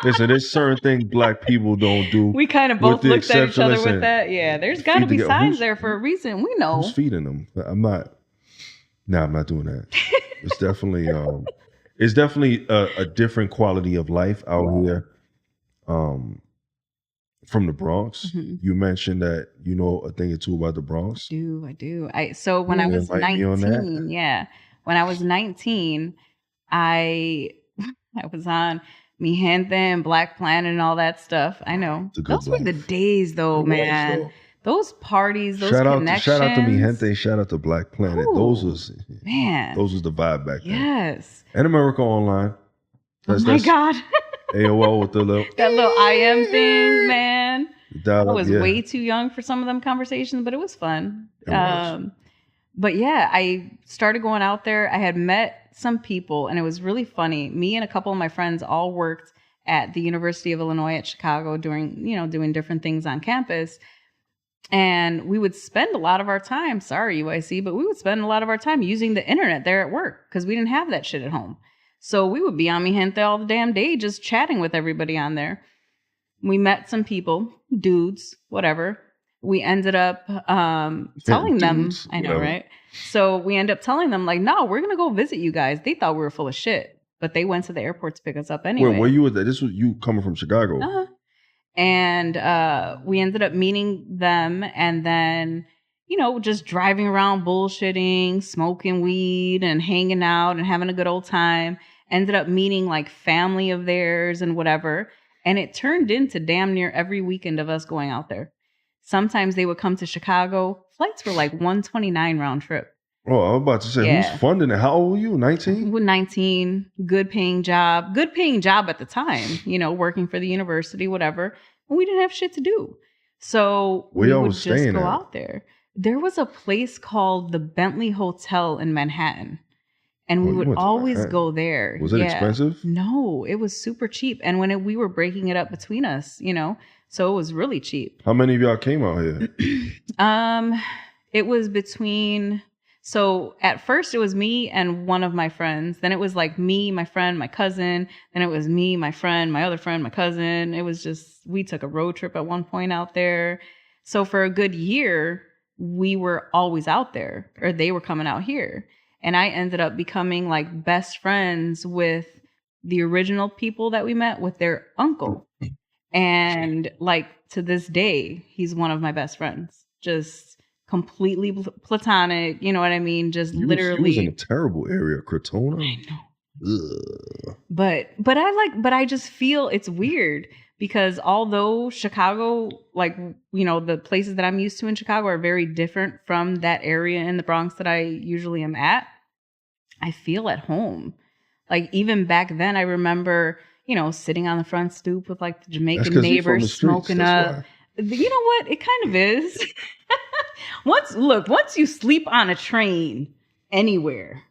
Listen, there's certain things black people don't do. We kind of both looked at each other with that. Yeah, there's got to be signs there for a reason. We know who's feeding them. I'm not doing that. It's definitely a different quality of life out here. From the Bronx. Mm-hmm. You mentioned that you know a thing or two about the Bronx. I do. So when I was 19, when I was 19, I was on Mi Gente and Black Planet and all that stuff. I know. Those were the days though, man. Those parties, those connections. Shout out to Mi Gente, shout out to Black Planet. Ooh, those was the vibe back then. Yes. And America Online. Oh my God. AOL with that little IM thing, man. I was way too young for some of them conversations, but it was fun. But yeah, I started going out there. I had met some people and it was really funny. Me and a couple of my friends all worked at the University of Illinois at Chicago doing different things on campus. And we would spend a lot of our time, sorry UIC, but we would spend a lot of our time using the internet there at work because we didn't have that shit at home. So we would be on Mi Gente all the damn day, just chatting with everybody on there. We met some people, dudes, whatever. We ended up telling them, I know, right? So we ended up telling them like, no, we're going to go visit you guys. They thought we were full of shit, but they went to the airport to pick us up anyway. Where you were there? This was you coming from Chicago. Uh-huh. And we ended up meeting them and then, just driving around bullshitting, smoking weed and hanging out and having a good old time. Ended up meeting like family of theirs and whatever. And it turned into damn near every weekend of us going out there. Sometimes they would come to Chicago. Flights were like $129 round trip. Oh, I was about to say, who's funding it? How old were you? 19? 19. Good paying job at the time, working for the university, whatever. And we didn't have shit to do. So we would just go out there. There was a place called the Bentley Hotel in Manhattan. And we would always go there. Was it expensive? No, it was super cheap. And when we were breaking it up between us, so it was really cheap. How many of y'all came out here? It was between... So at first it was me and one of my friends. Then it was like me, my friend, my cousin. Then it was me, my friend, my other friend, my cousin. It was just, we took a road trip at one point out there. So for a good year, we were always out there, or they were coming out here. And I ended up becoming like best friends with the original people that we met with their uncle. And like to this day, he's one of my best friends. Just completely platonic. You know what I mean? Just literally. You was in a terrible area, Crotona. I know. Ugh. But I just feel it's weird because although Chicago, like, you know, the places that I'm used to in Chicago are very different from that area in the Bronx that I usually am at, I feel at home. Like even back then, I remember, you know, sitting on the front stoop with like the Jamaican neighbors smoking up. You know what? It kind of is. Once you sleep on a train anywhere.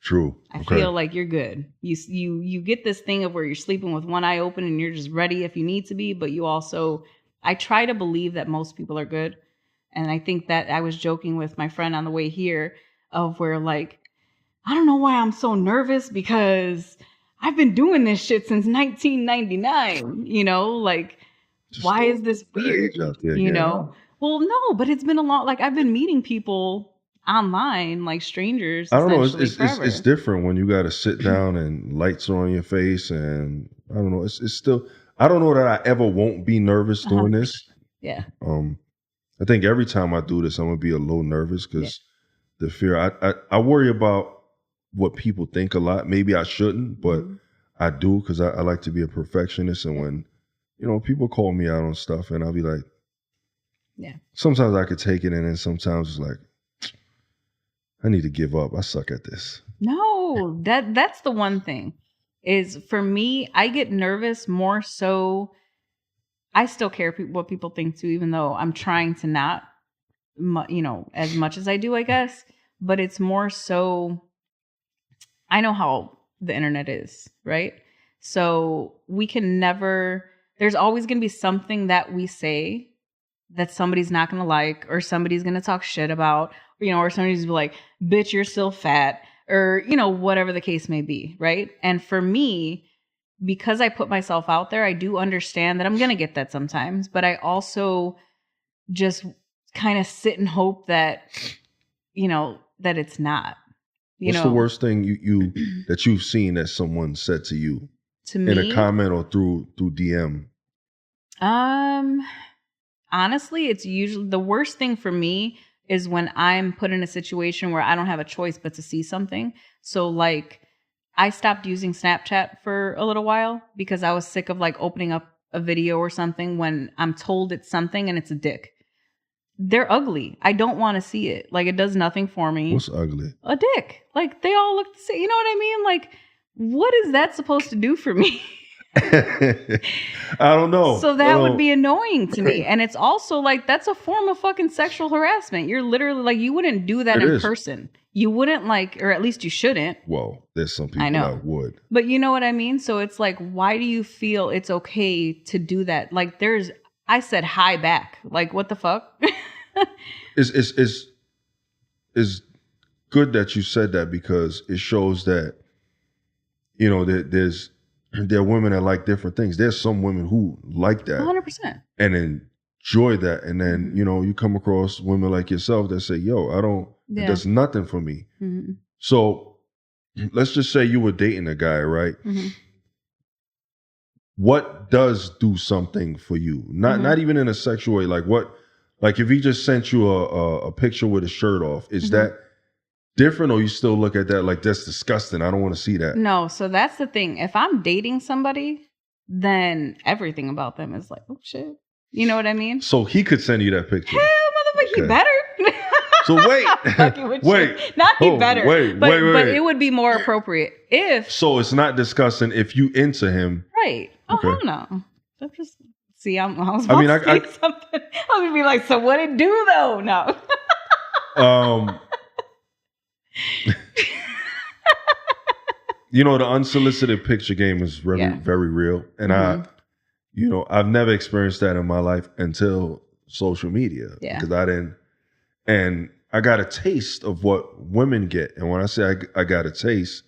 True. I feel like you're good. You get this thing of where you're sleeping with one eye open and you're just ready if you need to be. But you also, I try to believe that most people are good. And I think that I was joking with my friend on the way here of where like, I don't know why I'm so nervous because I've been doing this shit since 1999. You know, like, just why is this weird? There, you know? Well, no, but it's been a lot. Like I've been meeting people online, like strangers. I don't know. It's different when you got to sit down and lights are on your face, and I don't know. It's still. I don't know that I ever won't be nervous doing this. Yeah. I think every time I do this, I'm gonna be a little nervous because the fear. I worry about what people think a lot. Maybe I shouldn't, but I do because I like to be a perfectionist. And when, you know, people call me out on stuff and I'll be like, sometimes I could take it and then sometimes it's like, I need to give up. I suck at this. No, that's the one thing is for me, I get nervous more so. I still care what people think too, even though I'm trying to not, you know, as much as I do, I guess, but it's more so. I know how the internet is, right? So we can never, there's always going to be something that we say that somebody's not going to like, or somebody's going to talk shit about, you know, or somebody's be like, bitch, you're still fat, or, you know, whatever the case may be, right? And for me, because I put myself out there, I do understand that I'm going to get that sometimes, but I also just kind of sit and hope that, you know, that it's not. What's the worst thing you that you've seen that someone said to you me in a comment or through DM? Honestly, it's usually the worst thing for me is when I'm put in a situation where I don't have a choice but to see something. So like I stopped using Snapchat for a little while because I was sick of like opening up a video or something when I'm told it's something and it's a dick. They're ugly. I don't want to see it. Like, it does nothing for me. What's ugly? A dick. Like, they all look the same. You know what I mean? Like, what is that supposed to do for me? I don't know. So that would be annoying to me. And it's also like, that's a form of fucking sexual harassment. You're literally like, you wouldn't do that in person. You wouldn't like, or at least you shouldn't. Well, there's some people that would. But you know what I mean? So it's like, why do you feel it's okay to do that? Like, I said hi back. Like, what the fuck? It's good that you said that because it shows that, you know, there are women that like different things. There's some women who like that 100% and enjoy that. And then, you know, you come across women like yourself that say, yo, it does nothing for me. Mm-hmm. So let's just say you were dating a guy, right? Mm-hmm. What does do something for you? Not even in a sexual way. Like if he just sent you a picture with a shirt off, is that different, or you still look at that like that's disgusting? I don't want to see that. No, so that's the thing. If I'm dating somebody, then everything about them is like, oh shit. You know what I mean? So he could send you that picture. Hell, motherfucker, he better. So wait. Not he better. But it would be more appropriate if. So it's not disgusting if you into him. Right. Oh, hell no. That's just. See, I was about to say something. I was going to be like, so what it do though? No. You know, the unsolicited picture game is very real. And I've never experienced that in my life until social media. Yeah. Because I didn't, and I got a taste of what women get. And when I say I got a taste,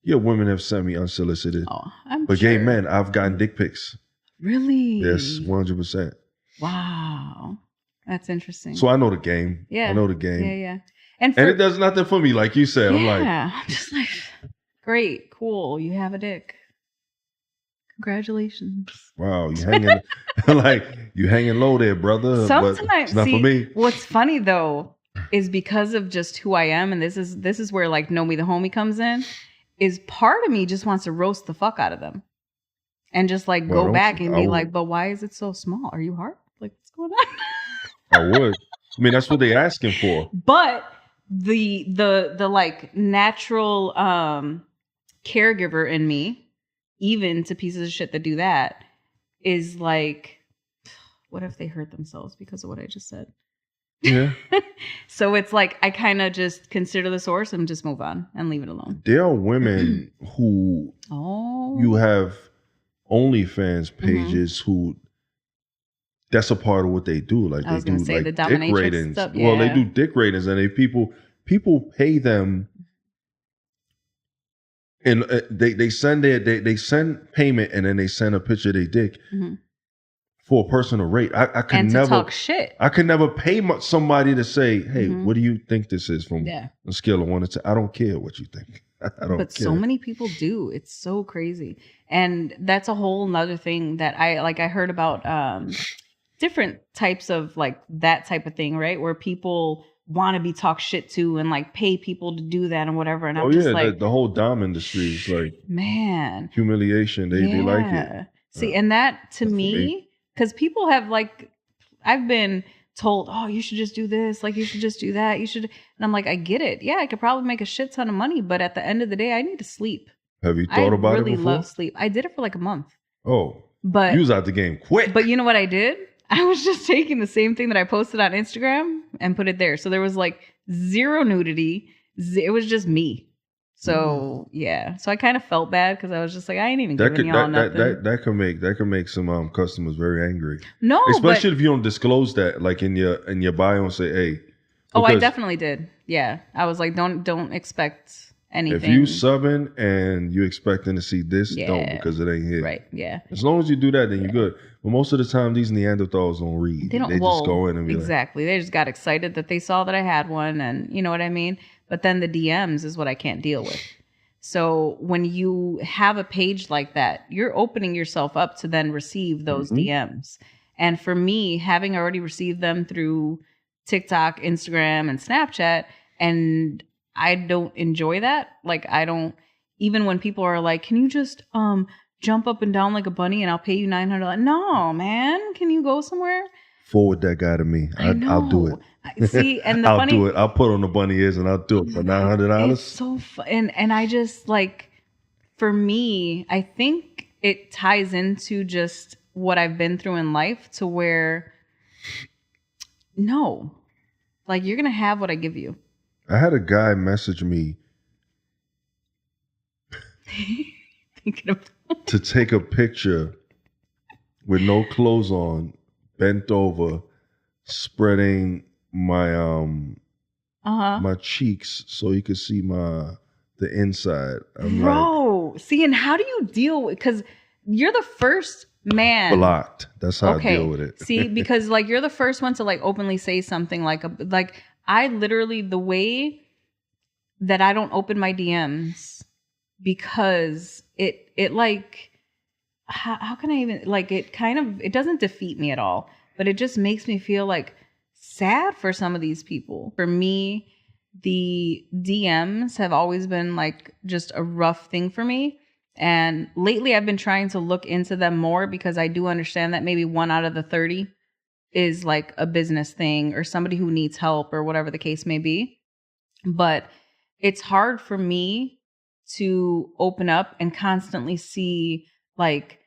women have sent me unsolicited. Oh, but gay men, I've gotten dick pics. Really? Yes, 100%. Wow. That's interesting. So I know the game. Yeah. I know the game. Yeah. And it does nothing for me, like you said. I'm like, I'm just like, great, cool. You have a dick. Congratulations. Wow, you hanging you hanging low there, brother. Sometimes, but it's not for me. What's funny though is because of just who I am, and this is where like Nomi the homie comes in. Is part of me just wants to roast the fuck out of them, and just like go back and be like, but why is it so small? Are you hard? Like what's going on? I would. I mean, that's what they're asking for. But the like natural caregiver in me, even to pieces of shit that do that, is like, what if they hurt themselves because of what I just said? Yeah. So it's like I kind of just consider the source and just move on and leave it alone. There are women who you have OnlyFans pages who that's a part of what they do. Like they do like the dick ratings. Stuff, Well, they do dick ratings, and people pay them. And they send they send payment, and then they send a picture of their dick for a person to rate. I could and never to talk shit. I could never pay somebody to say, "Hey, what do you think this is?" From a scale of 1 to 10. I don't care what you think. I don't. But care. So many people do. It's so crazy, and that's a whole nother thing that I heard about different types of like that type of thing, right? Where people want to be talked shit to and like pay people to do that and whatever. And I'm just like, the whole dom industry is like, man, humiliation. They like it. See, and that to me, because people have like, I've been told, oh, you should just do this. Like, you should just do that. You should. And I'm like, I get it. Yeah, I could probably make a shit ton of money. But at the end of the day, I need to sleep. Have you thought about it before? I really love sleep. I did it for like a month. Oh, but you was out the game quick. But you know what I did? I was just taking the same thing that I posted on Instagram and put it there. So there was like zero nudity. It was just me. So yeah. So I kind of felt bad because I was just like, I ain't even giving y'all nothing. That can make some customers very angry. No, especially if you don't disclose that, like in your bio, and say, hey. Oh, I definitely did. Yeah, I was like, don't expect anything. If you subbing and you expecting to see this, don't, because it ain't here. Right. Yeah. As long as you do that, then you're good. But most of the time, these Neanderthals don't read. They just go in and be exactly. They just got excited that they saw that I had one, and you know what I mean. But then the DMs is what I can't deal with. So when you have a page like that, you're opening yourself up to then receive those DMs. And for me, having already received them through TikTok, Instagram, and Snapchat, and I don't enjoy that. Like I don't, even when people are like, can you just jump up and down like a bunny and I'll pay you $900? No, man. Can you go somewhere? Forward that guy to me. I'll do it. See, and the I'll do it. I'll put on the bunny ears and I'll do it for $900. It's so fun. And I just like, for me, I think it ties into just what I've been through in life to where, no, like you're going to have what I give you. I had a guy message me to take a picture with no clothes on, bent over, spreading my my cheeks so you could see the inside. I'm Bro, see, and how do you deal with, because you're the first man blocked. That's how I deal with it. See, because like you're the first one to like openly say something like I literally, the way that I don't open my DMs, because it like, how can I even, like, it doesn't defeat me at all, but it just makes me feel like sad for some of these people. For me, the DMs have always been like just a rough thing for me. And lately I've been trying to look into them more, because I do understand that maybe 1 out of the 30 is like a business thing or somebody who needs help or whatever the case may be. But it's hard for me to open up and constantly see like,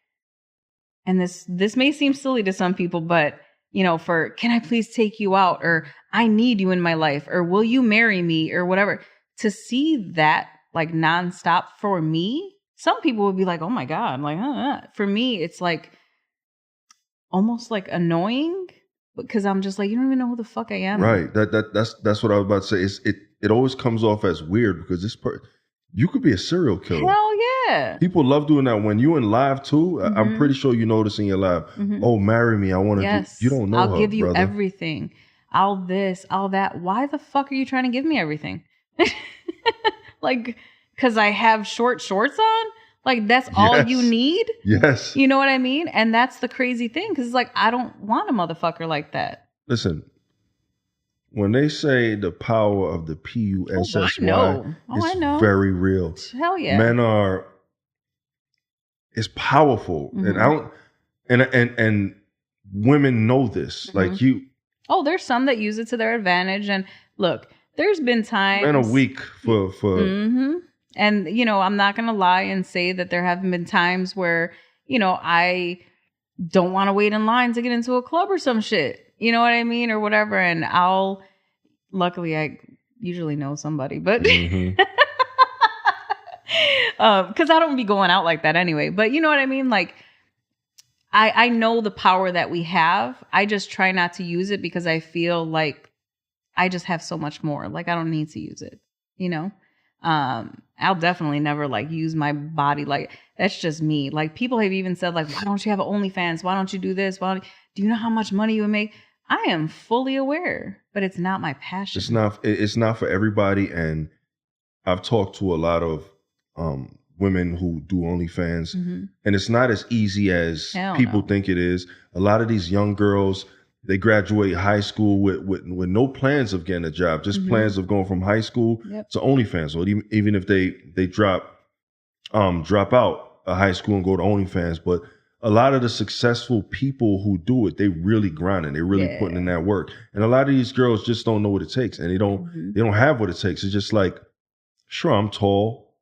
and this may seem silly to some people, but you know, for can I please take you out, or I need you in my life, or will you marry me, or whatever, to see that like nonstop for me, some people would be like, oh my God, like, for me, it's like almost like annoying, because I'm just like, you don't even know who the fuck I am. Right. That's what I was about to say. It always comes off as weird, because you could be a serial killer. Hell Yeah. People love doing that. When you in live too, I'm pretty sure you notice in your live, oh, marry me. I want to do. You don't know I'll her, give you brother. everything. I'll this, I'll that. Why the fuck are you trying to give me everything? Like, because I have short shorts on? Like, that's all you need? Yes. You know what I mean? And that's the crazy thing. Because it's like, I don't want a motherfucker like that. Listen, when they say the power of the PUSSY, I know. very real. Hell yeah. Men are, it's powerful. And I don't, and women know this. Like you. Oh, there's some that use it to their advantage. And look, there's been times. Men are weak for. And, you know, I'm not going to lie and say that there haven't been times where, you know, I don't want to wait in line to get into a club or some shit. You know what I mean? Or whatever. And luckily, I usually know somebody, but because I don't be going out like that anyway. But you know what I mean? Like, I know the power that we have. I just try not to use it because I feel like I just have so much more. Like, I don't need to use it, you know? I'll definitely never like use my body. Like, that's just me. Like, people have even said like, why don't you have an OnlyFans? Why don't you do this? Do you know how much money you would make? I am fully aware, but it's not my passion. It's not for everybody. And I've talked to a lot of women who do OnlyFans, and it's not as easy as people think it is. A lot of these young girls, they graduate high school with no plans of getting a job, just plans of going from high school to OnlyFans. Or even if they drop out of high school and go to OnlyFans. But a lot of the successful people who do it, they really grinding, they really putting in that work. And a lot of these girls just don't know what it takes, and they don't have what it takes. It's just like, sure, I'm tall,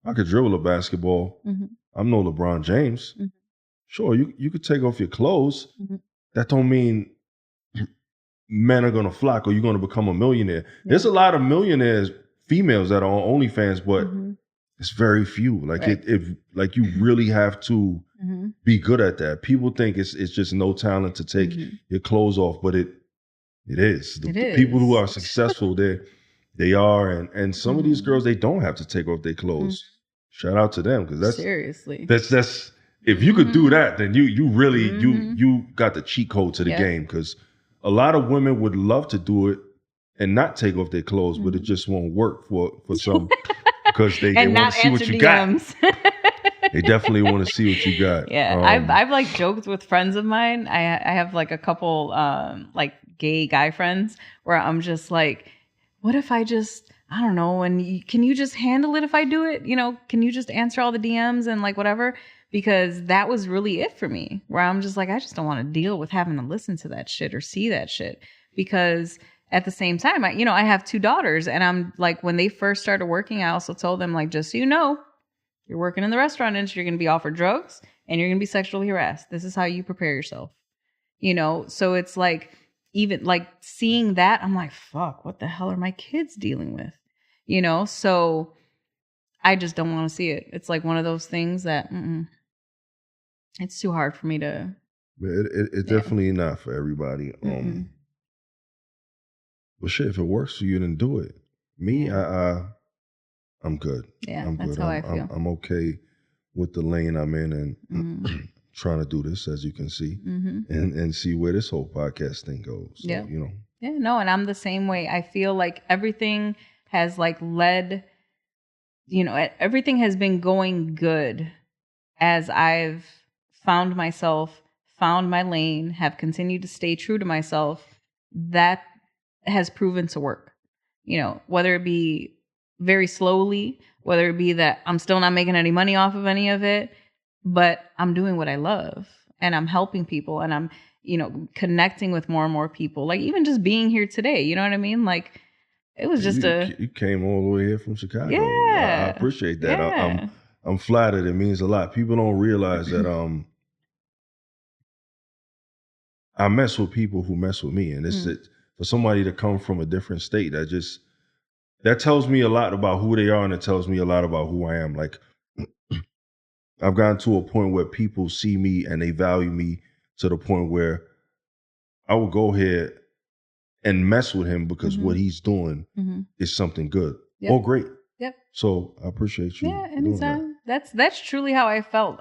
I could dribble a basketball. I'm no LeBron James. Sure, you could take off your clothes. That don't mean men are going to flock or you're going to become a millionaire. There's a lot of millionaires, females that are on OnlyFans, but it's very few. Like like you really have to be good at that. People think it's just no talent to take your clothes off, but it is. The people who are successful, they are, and some of these girls, they don't have to take off their clothes. Shout out to them, because that's seriously. That's if you could do that, then you really you got the cheat code to the game, because a lot of women would love to do it and not take off their clothes, but it just won't work for some, because they want to see what you got. They definitely want to see what you got. Yeah, I've like joked with friends of mine. I have like a couple like gay guy friends where I'm just like, what if I just, I don't know, and can you just handle it if I do it? You know, can you just answer all the DMs and like whatever? Because that was really it for me, where I'm just like, I just don't want to deal with having to listen to that shit or see that shit. Because at the same time, I have 2 daughters, and I'm like, when they first started working, I also told them, like, just so you know, you're working in the restaurant industry, you're going to be offered drugs and you're going to be sexually harassed. This is how you prepare yourself, you know? So it's like, even like seeing that, I'm like, fuck, what the hell are my kids dealing with? You know? So I just don't want to see it. It's like one of those things that, it's too hard for me to. It's definitely not for everybody. But shit, if it works for you, then do it. Me, I'm good. Yeah, I'm that's good. how I feel. I'm okay with the lane I'm in, and trying to do this, as you can see, and see where this whole podcast thing goes. So, you know. Yeah, no, and I'm the same way. I feel like everything has like led, everything has been going good as I've found myself, found my lane, have continued to stay true to myself. That has proven to work, whether it be very slowly, whether it be that I'm still not making any money off of any of it, but I'm doing what I love and I'm helping people, and I'm, connecting with more and more people. Like even just being here today, you know what I mean? Like it was just you came all the way here from Chicago. Yeah. I appreciate that. Yeah. I'm flattered. It means a lot. People don't realize that I mess with people who mess with me, and it's for somebody to come from a different state, that tells me a lot about who they are, and it tells me a lot about who I am. Like I've gotten to a point where people see me and they value me to the point where I will go ahead and mess with him because what he's doing is something good or great. Yep. So I appreciate you. Yeah, anytime. That's truly how I felt.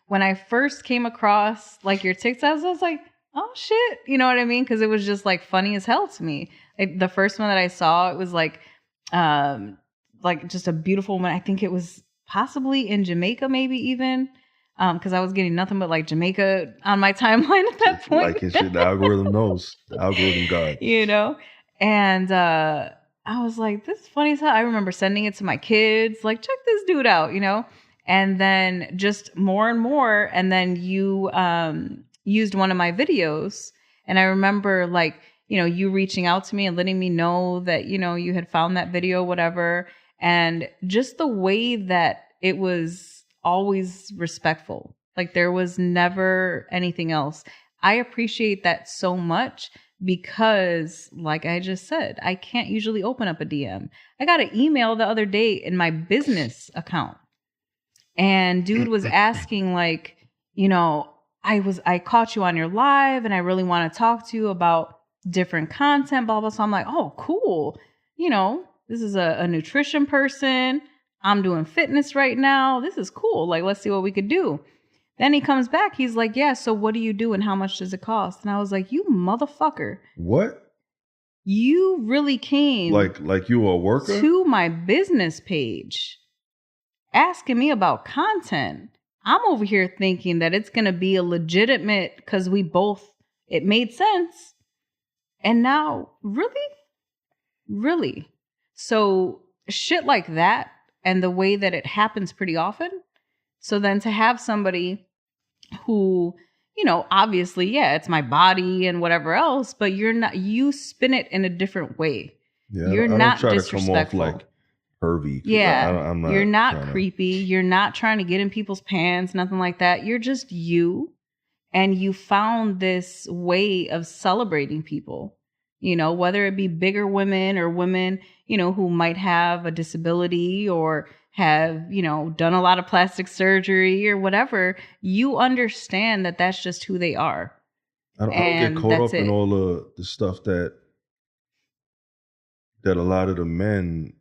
When I first came across like your TikToks, I was like, oh shit, you know what I mean? Because it was just like funny as hell to me. The first one that I saw, it was like just a beautiful woman. I think it was possibly in Jamaica, maybe even. Because I was getting nothing but like Jamaica on my timeline at that point. Like shit, the algorithm knows. The algorithm God. You know? And I was like, this is funny as hell. I remember sending it to my kids, like, check this dude out, you know? And then just more and more. And then you used one of my videos. And I remember like, you know, you reaching out to me and letting me know that, you know, you had found that video, whatever. And just the way that it was always respectful. Like there was never anything else. I appreciate that so much because like I just said, I can't usually open up a DM. I got an email the other day in my business account and dude was asking like, you know, I caught you on your live and I really want to talk to you about different content, blah, blah. So I'm like, oh, cool. You know, this is a nutrition person. I'm doing fitness right now. This is cool. Like, let's see what we could do. Then he comes back. He's like, yeah, so what do you do and how much does it cost? And I was like, you motherfucker. What? You really came like you a worker? To my business page asking me about content. I'm over here thinking that it's going to be a legitimate because it made sense. And now, really? So shit like that. And the way that it happens pretty often. So then to have somebody who, you know, obviously, yeah, it's my body and whatever else, but you spin it in a different way. Yeah, you're not try disrespectful. To come off like pervy. Yeah, I'm not you're not creepy. You're not trying to get in people's pants, nothing like that. You're just you. And you found this way of celebrating people. You know, whether it be bigger women or women, you know, who might have a disability or have, you know, done a lot of plastic surgery or whatever, you understand that that's just who they are. I don't get caught up in all the stuff that a lot of the men,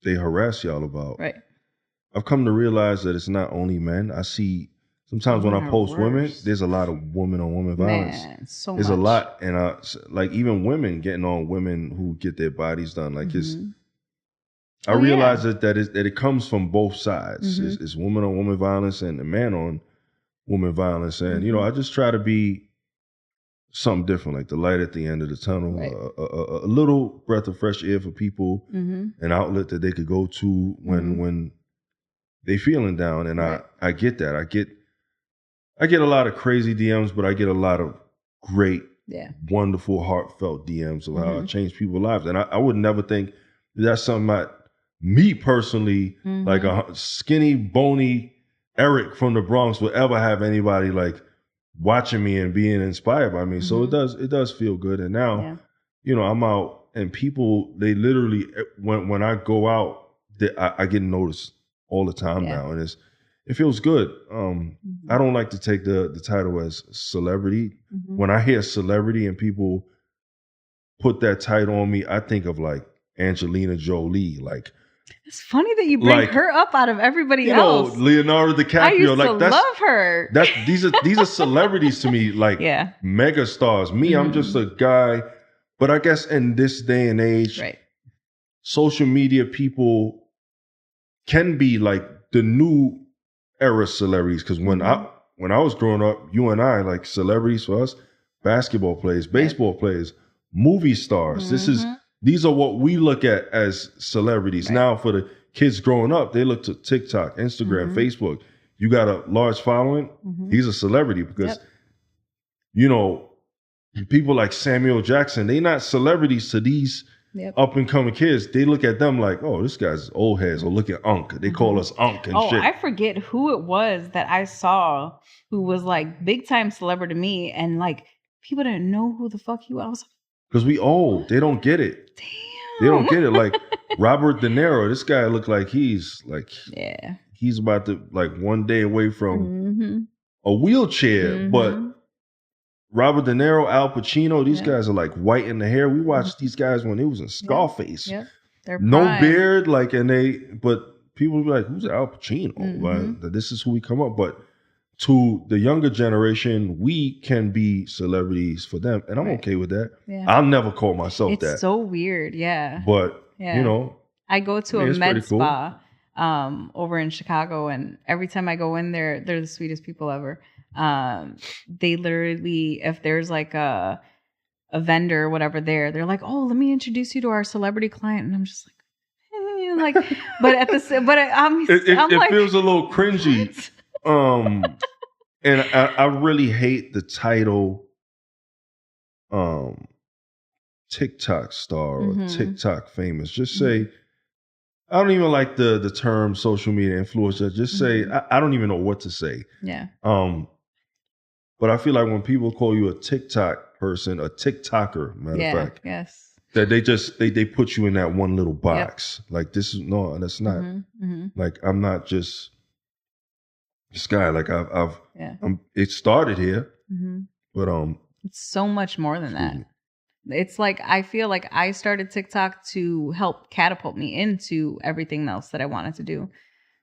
they harass y'all about. Right. I've come to realize that it's not only men. I see sometimes when I post women, there's a lot of woman on woman violence. There's a lot. And like even women getting on women who get their bodies done. Like I realize that it comes from both sides. It's woman on woman violence and the man on woman violence. And, you know, I just try to be something different, like the light at the end of the tunnel, right. A little breath of fresh air for people, an outlet that they could go to when they feeling down. And I get that. I get a lot of crazy DMs, but I get a lot of great, wonderful, heartfelt DMs of how I change people's lives. And I would never think that's something me personally, like a skinny, bony Eric from the Bronx would ever have anybody like watching me and being inspired by me. So it does feel good. And now, you know, I'm out and people, they literally, when I go out, I get noticed all the time now. And it feels good. I don't like to take the title as celebrity. When I hear celebrity and people put that title on me, I think of like Angelina Jolie. Like, it's funny that you bring her up out of everybody else. You know, Leonardo DiCaprio. I used to love her. These are celebrities to me, like mega stars. Me, I'm just a guy. But I guess in this day and age, social media people can be like the new era celebrities. Because when I was growing up, you and I, like celebrities for us, basketball players, baseball players, movie stars. These are what we look at as celebrities. Now for the kids growing up, they look to TikTok, Instagram, Facebook. You got a large following, he's a celebrity because, you know, people like Samuel Jackson, they not celebrities to these up and coming kids. They look at them like, oh, this guy's old heads, or look at Unc. They call us Unc and shit. I forget who it was that I saw who was like big time celebrity to me, and like people didn't know who the fuck he was. Because we old. They don't get it. Damn. They don't get it. Like Robert De Niro, this guy looked like he's about to like one day away from a wheelchair. But Robert De Niro, Al Pacino, these guys are like white in the hair. We watched these guys when they was in Scarface. They're no prime. Beard, like, but people be like, who's Al Pacino? Like, this is who we come up. But to the younger generation, we can be celebrities for them. And I'm okay with that. Yeah. I'll never call myself that. It's so weird. Yeah. But, you know. I go to a med spa over in Chicago. And every time I go in there, they're the sweetest people ever. They literally, if there's like a vendor or whatever there, they're like, oh, let me introduce you to our celebrity client. And I'm just like, but at the, but I'm it like, feels a little cringy. And I really hate the title, TikTok star or TikTok famous. Just say, I don't even like the term social media influencer. Just say, I don't even know what to say. Yeah. But I feel like when people call you a TikTok person, a TikToker, matter of fact, yes, that they put you in that one little box. Yep. Like this is that's not. Like I'm not just this guy. Like it started here, but it's so much more than that. It's like I feel like I started TikTok to help catapult me into everything else that I wanted to do.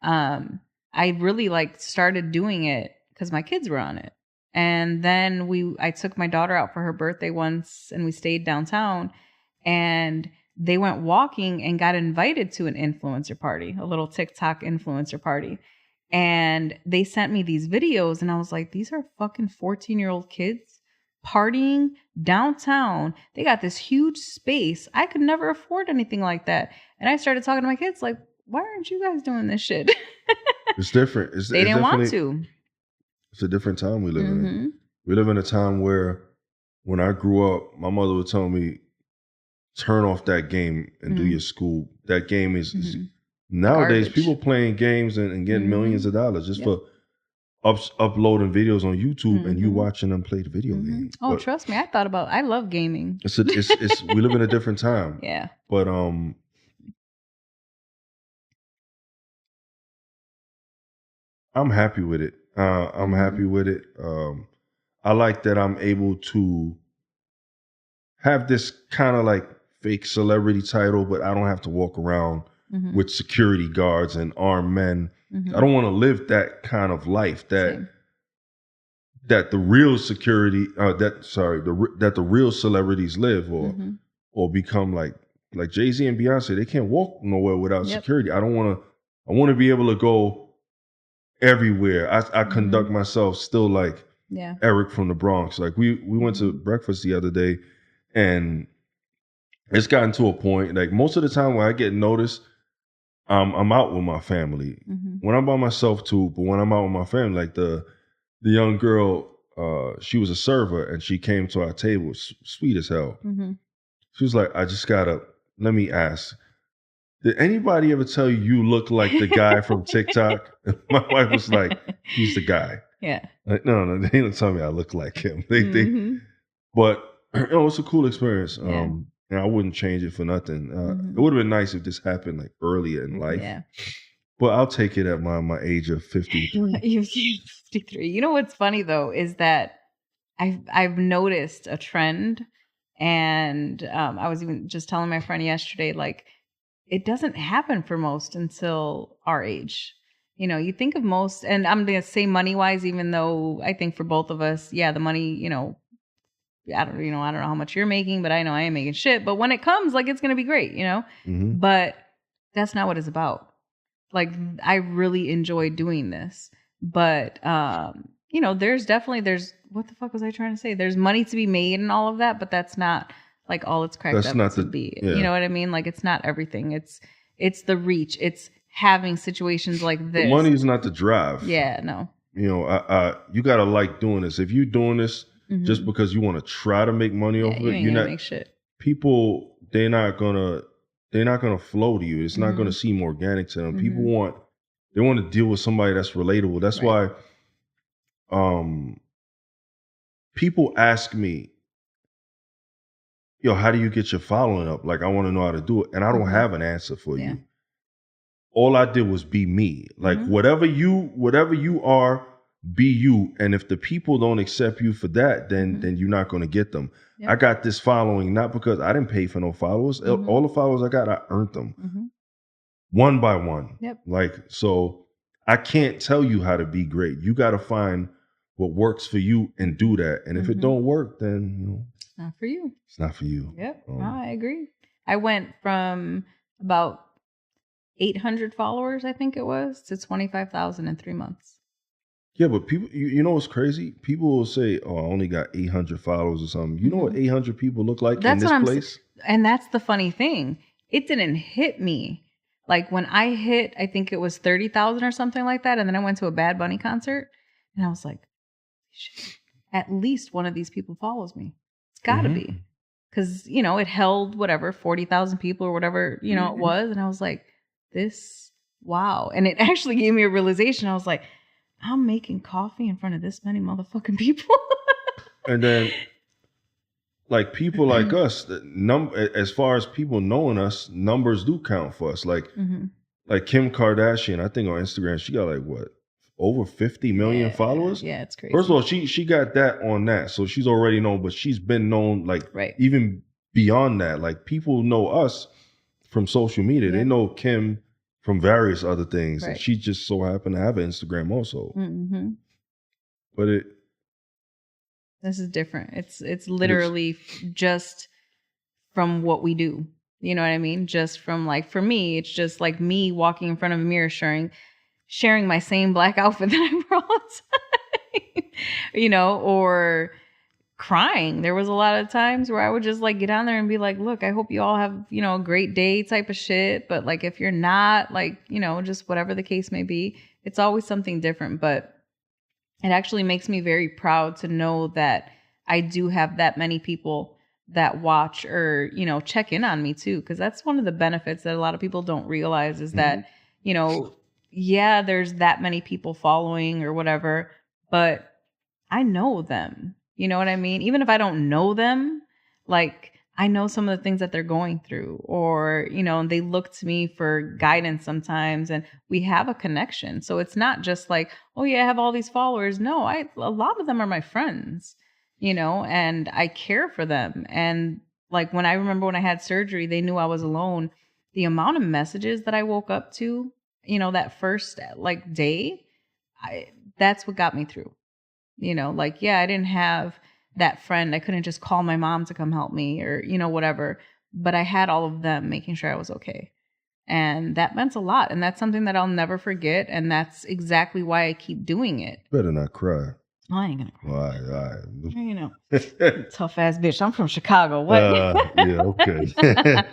I really started doing it because my kids were on it. And then I took my daughter out for her birthday once and we stayed downtown and they went walking and got invited to an influencer party, a little TikTok influencer party. And they sent me these videos and I was like, these are fucking 14-year-old kids partying downtown. They got this huge space. I could never afford anything like that. And I started talking to my kids like, why aren't you guys doing this shit? It's different. They didn't want to. It's a different time we live in. We live in a time where when I grew up, my mother would tell me, turn off that game and do your school. That game is nowadays garbage. People playing games and getting millions of dollars just for uploading videos on YouTube and you watching them play the video game. Oh, but trust me, I love gaming. It's we live in a different time. Yeah. But I'm happy with it. I'm happy with it. I like that I'm able to have this kind of like fake celebrity title, but I don't have to walk around with security guards and armed men. I don't want to live that kind of life that the real security that the real celebrities live or become like Jay-Z and Beyonce. They can't walk nowhere without security. I want to be able to go everywhere. I conduct myself still like Eric from the Bronx. Like we went to breakfast the other day and it's gotten to a point, like most of the time when I get noticed, I'm out with my family. When I'm by myself too, but when I'm out with my family, like the young girl, she was a server and she came to our table, sweet as hell. She was like, let me ask, did anybody ever tell you look like the guy from TikTok? My wife was like, he's the guy. Yeah. Like, no, they didn't tell me I look like him. But it's a cool experience. And I wouldn't change it for nothing. It would have been nice if this happened like earlier in life. Yeah. But I'll take it at my age of 53. You're 53. You know what's funny though is that I've noticed a trend, and I was even just telling my friend yesterday, like it doesn't happen for most until our age. You know, you think of most, and I'm gonna say money wise, even though I think for both of us, the money, I don't know how much you're making, but I know I ain't making shit. But when it comes, like, it's going to be great, But that's not what it's about. Like, I really enjoy doing this. But, there's what the fuck was I trying to say? There's money to be made and all of that, but that's not like all it's cracked up to be. Yeah. You know what I mean? Like, it's not everything. It's the reach. It's having situations like this. The money is not the drive. Yeah, no. You got to like doing this. If you're doing this, just because you want to try to make money off of it, you're not make shit. People, they're not gonna flow to you. It's not gonna seem organic to them. People want to deal with somebody that's relatable. That's why people ask me, how do you get your following up? Like, I want to know how to do it. And I don't have an answer for you. All I did was be me. Like whatever you are, be you. And if the people don't accept you for that, then you're not going to get them. Yep. I got this following not because I didn't pay for no followers. All the followers I got, I earned them. one by one. Yep. Like, so I can't tell you how to be great. You got to find what works for you and do that. And if it don't work, then, you know, it's not for you. It's not for you. Yep. I agree. I went from about 800 followers, I think it was, to 25,000 in 3 months. Yeah, but people, you know what's crazy? People will say, "Oh, I only got 800 followers or something." You know what 800 people look like in this place? And that's the funny thing. It didn't hit me. Like when I hit, I think it was 30,000 or something like that. And then I went to a Bad Bunny concert and I was like, shit, at least one of these people follows me. It's got to be. Because, you know, it held whatever, 40,000 people or whatever, you know, it was. And I was like, wow. And it actually gave me a realization. I was like, I'm making coffee in front of this many motherfucking people. And then, like, people like us, as far as people knowing us, numbers do count for us. Like, like Kim Kardashian, I think on Instagram, she got like, what, over 50 million followers? Yeah, it's crazy. First of all, she got that on that. So she's already known, but she's been known, like, even beyond that. Like, people know us from social media. They know Kim from various other things. And she just so happened to have an Instagram also. But this is different. It's literally just from what we do. You know what I mean? Just from, like, for me, it's just like me walking in front of a mirror sharing my same black outfit that I wear all the time. You know, or crying. There was a lot of times where I would just like get on there and be like, look, I hope you all have, you know, a great day type of shit. But like, if you're not, like, you know, just whatever the case may be, it's always something different. But it actually makes me very proud to know that I do have that many people that watch or, you know, check in on me too. Cause that's one of the benefits that a lot of people don't realize is that, you know, yeah, there's that many people following or whatever, but I know them. You know what I mean? Even if I don't know them, like I know some of the things that they're going through, or, you know, and they look to me for guidance sometimes, and we have a connection. So it's not just like, oh yeah, I have all these followers. No, a lot of them are my friends, you know, and I care for them. And like when I remember when I had surgery, they knew I was alone. The amount of messages that I woke up to, you know, that first like day, that's what got me through. You know, like, yeah, I didn't have that friend. I couldn't just call my mom to come help me or, you know, whatever. But I had all of them making sure I was okay. And that meant a lot. And that's something that I'll never forget. And that's exactly why I keep doing it. Better not cry. Oh, I ain't gonna cry. Why? You know, tough ass bitch. I'm from Chicago. What? Yeah, okay.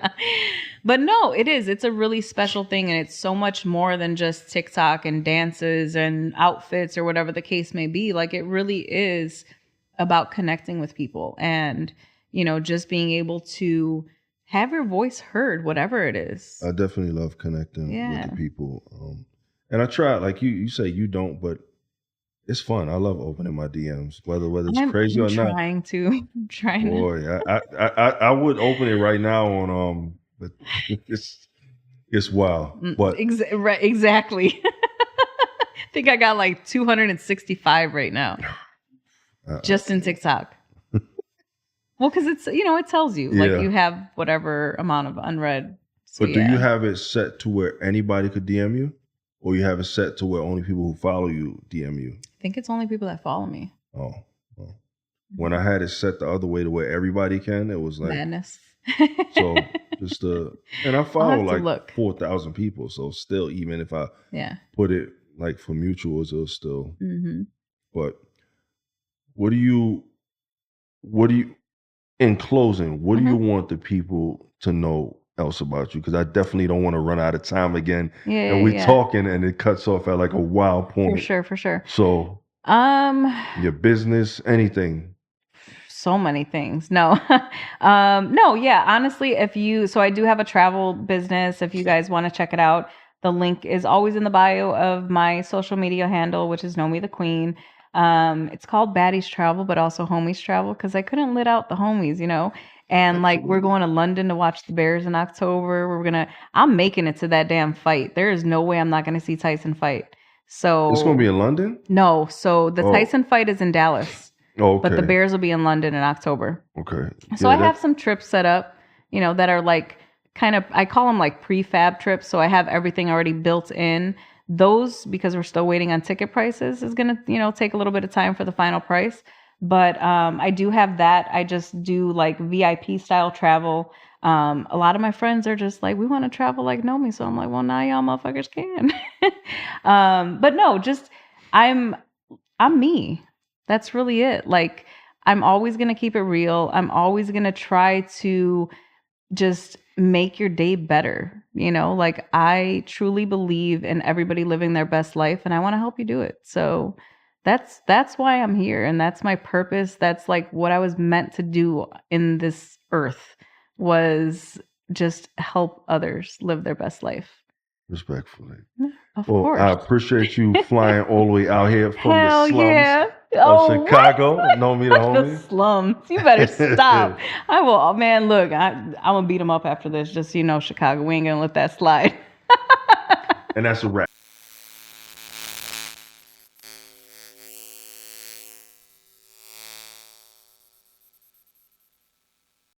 But no, it is. It's a really special thing. And it's so much more than just TikTok and dances and outfits or whatever the case may be. Like, it really is about connecting with people and, you know, just being able to have your voice heard, whatever it is. I definitely love connecting with the people. And I try, like you say you don't, but it's fun. I love opening my DMs, whether it's crazy or not. I'm trying to. Boy, I would open it right now on but it's wild. But exactly. I think I got like 265 right now, just in TikTok. Well, because it's, you know, it tells you like you have whatever amount of unread. So, but do you have it set to where anybody could DM you? Or you have it set to where only people who follow you DM you? I think it's only people that follow me. Oh. When I had it set the other way to where everybody can, it was like madness. So just and I follow like 4,000 people. So still, even if I put it like for mutuals, it'll still. But what do you? In closing, what do you want the people to know else about you? Because I definitely don't want to run out of time again. And we're talking and it cuts off at like a wild point. For sure. So your business, anything. So many things. No. Honestly, so I do have a travel business. If you guys want to check it out, the link is always in the bio of my social media handle, which is Nomi the Queen. It's called Baddies Travel, but also Homies Travel, because I couldn't let out the homies, you know. And like, we're going to London to watch the Bears in October. I'm making it to that damn fight. There is no way I'm not gonna see Tyson fight. So it's gonna be in London? No. So the Tyson fight is in Dallas. Oh, okay. But the Bears will be in London in October. Okay. So I have some trips set up, you know, that are like I call them like prefab trips. So I have everything already built in. Those, because we're still waiting on ticket prices, is going to, take a little bit of time for the final price. But I do have that. I just do like VIP style travel. A lot of my friends are just like, we want to travel like Nomi. So I'm like, well, now y'all motherfuckers can. But no, just I'm me. That's really it. Like, I'm always going to keep it real. I'm always going to try to just make your day better. Like, I truly believe in everybody living their best life, and I want to help you do it. So that's why I'm here, and that's my purpose. That's like what I was meant to do in this earth, was just help others live their best life. Respectfully. Of course. I appreciate you flying all the way out here from Hell the slums of Chicago. Nomi the homie. The slums. You better stop. I will. Oh, man, look, I'm going to beat him up after this. Just so you know, Chicago, we ain't going to let that slide. And that's a wrap.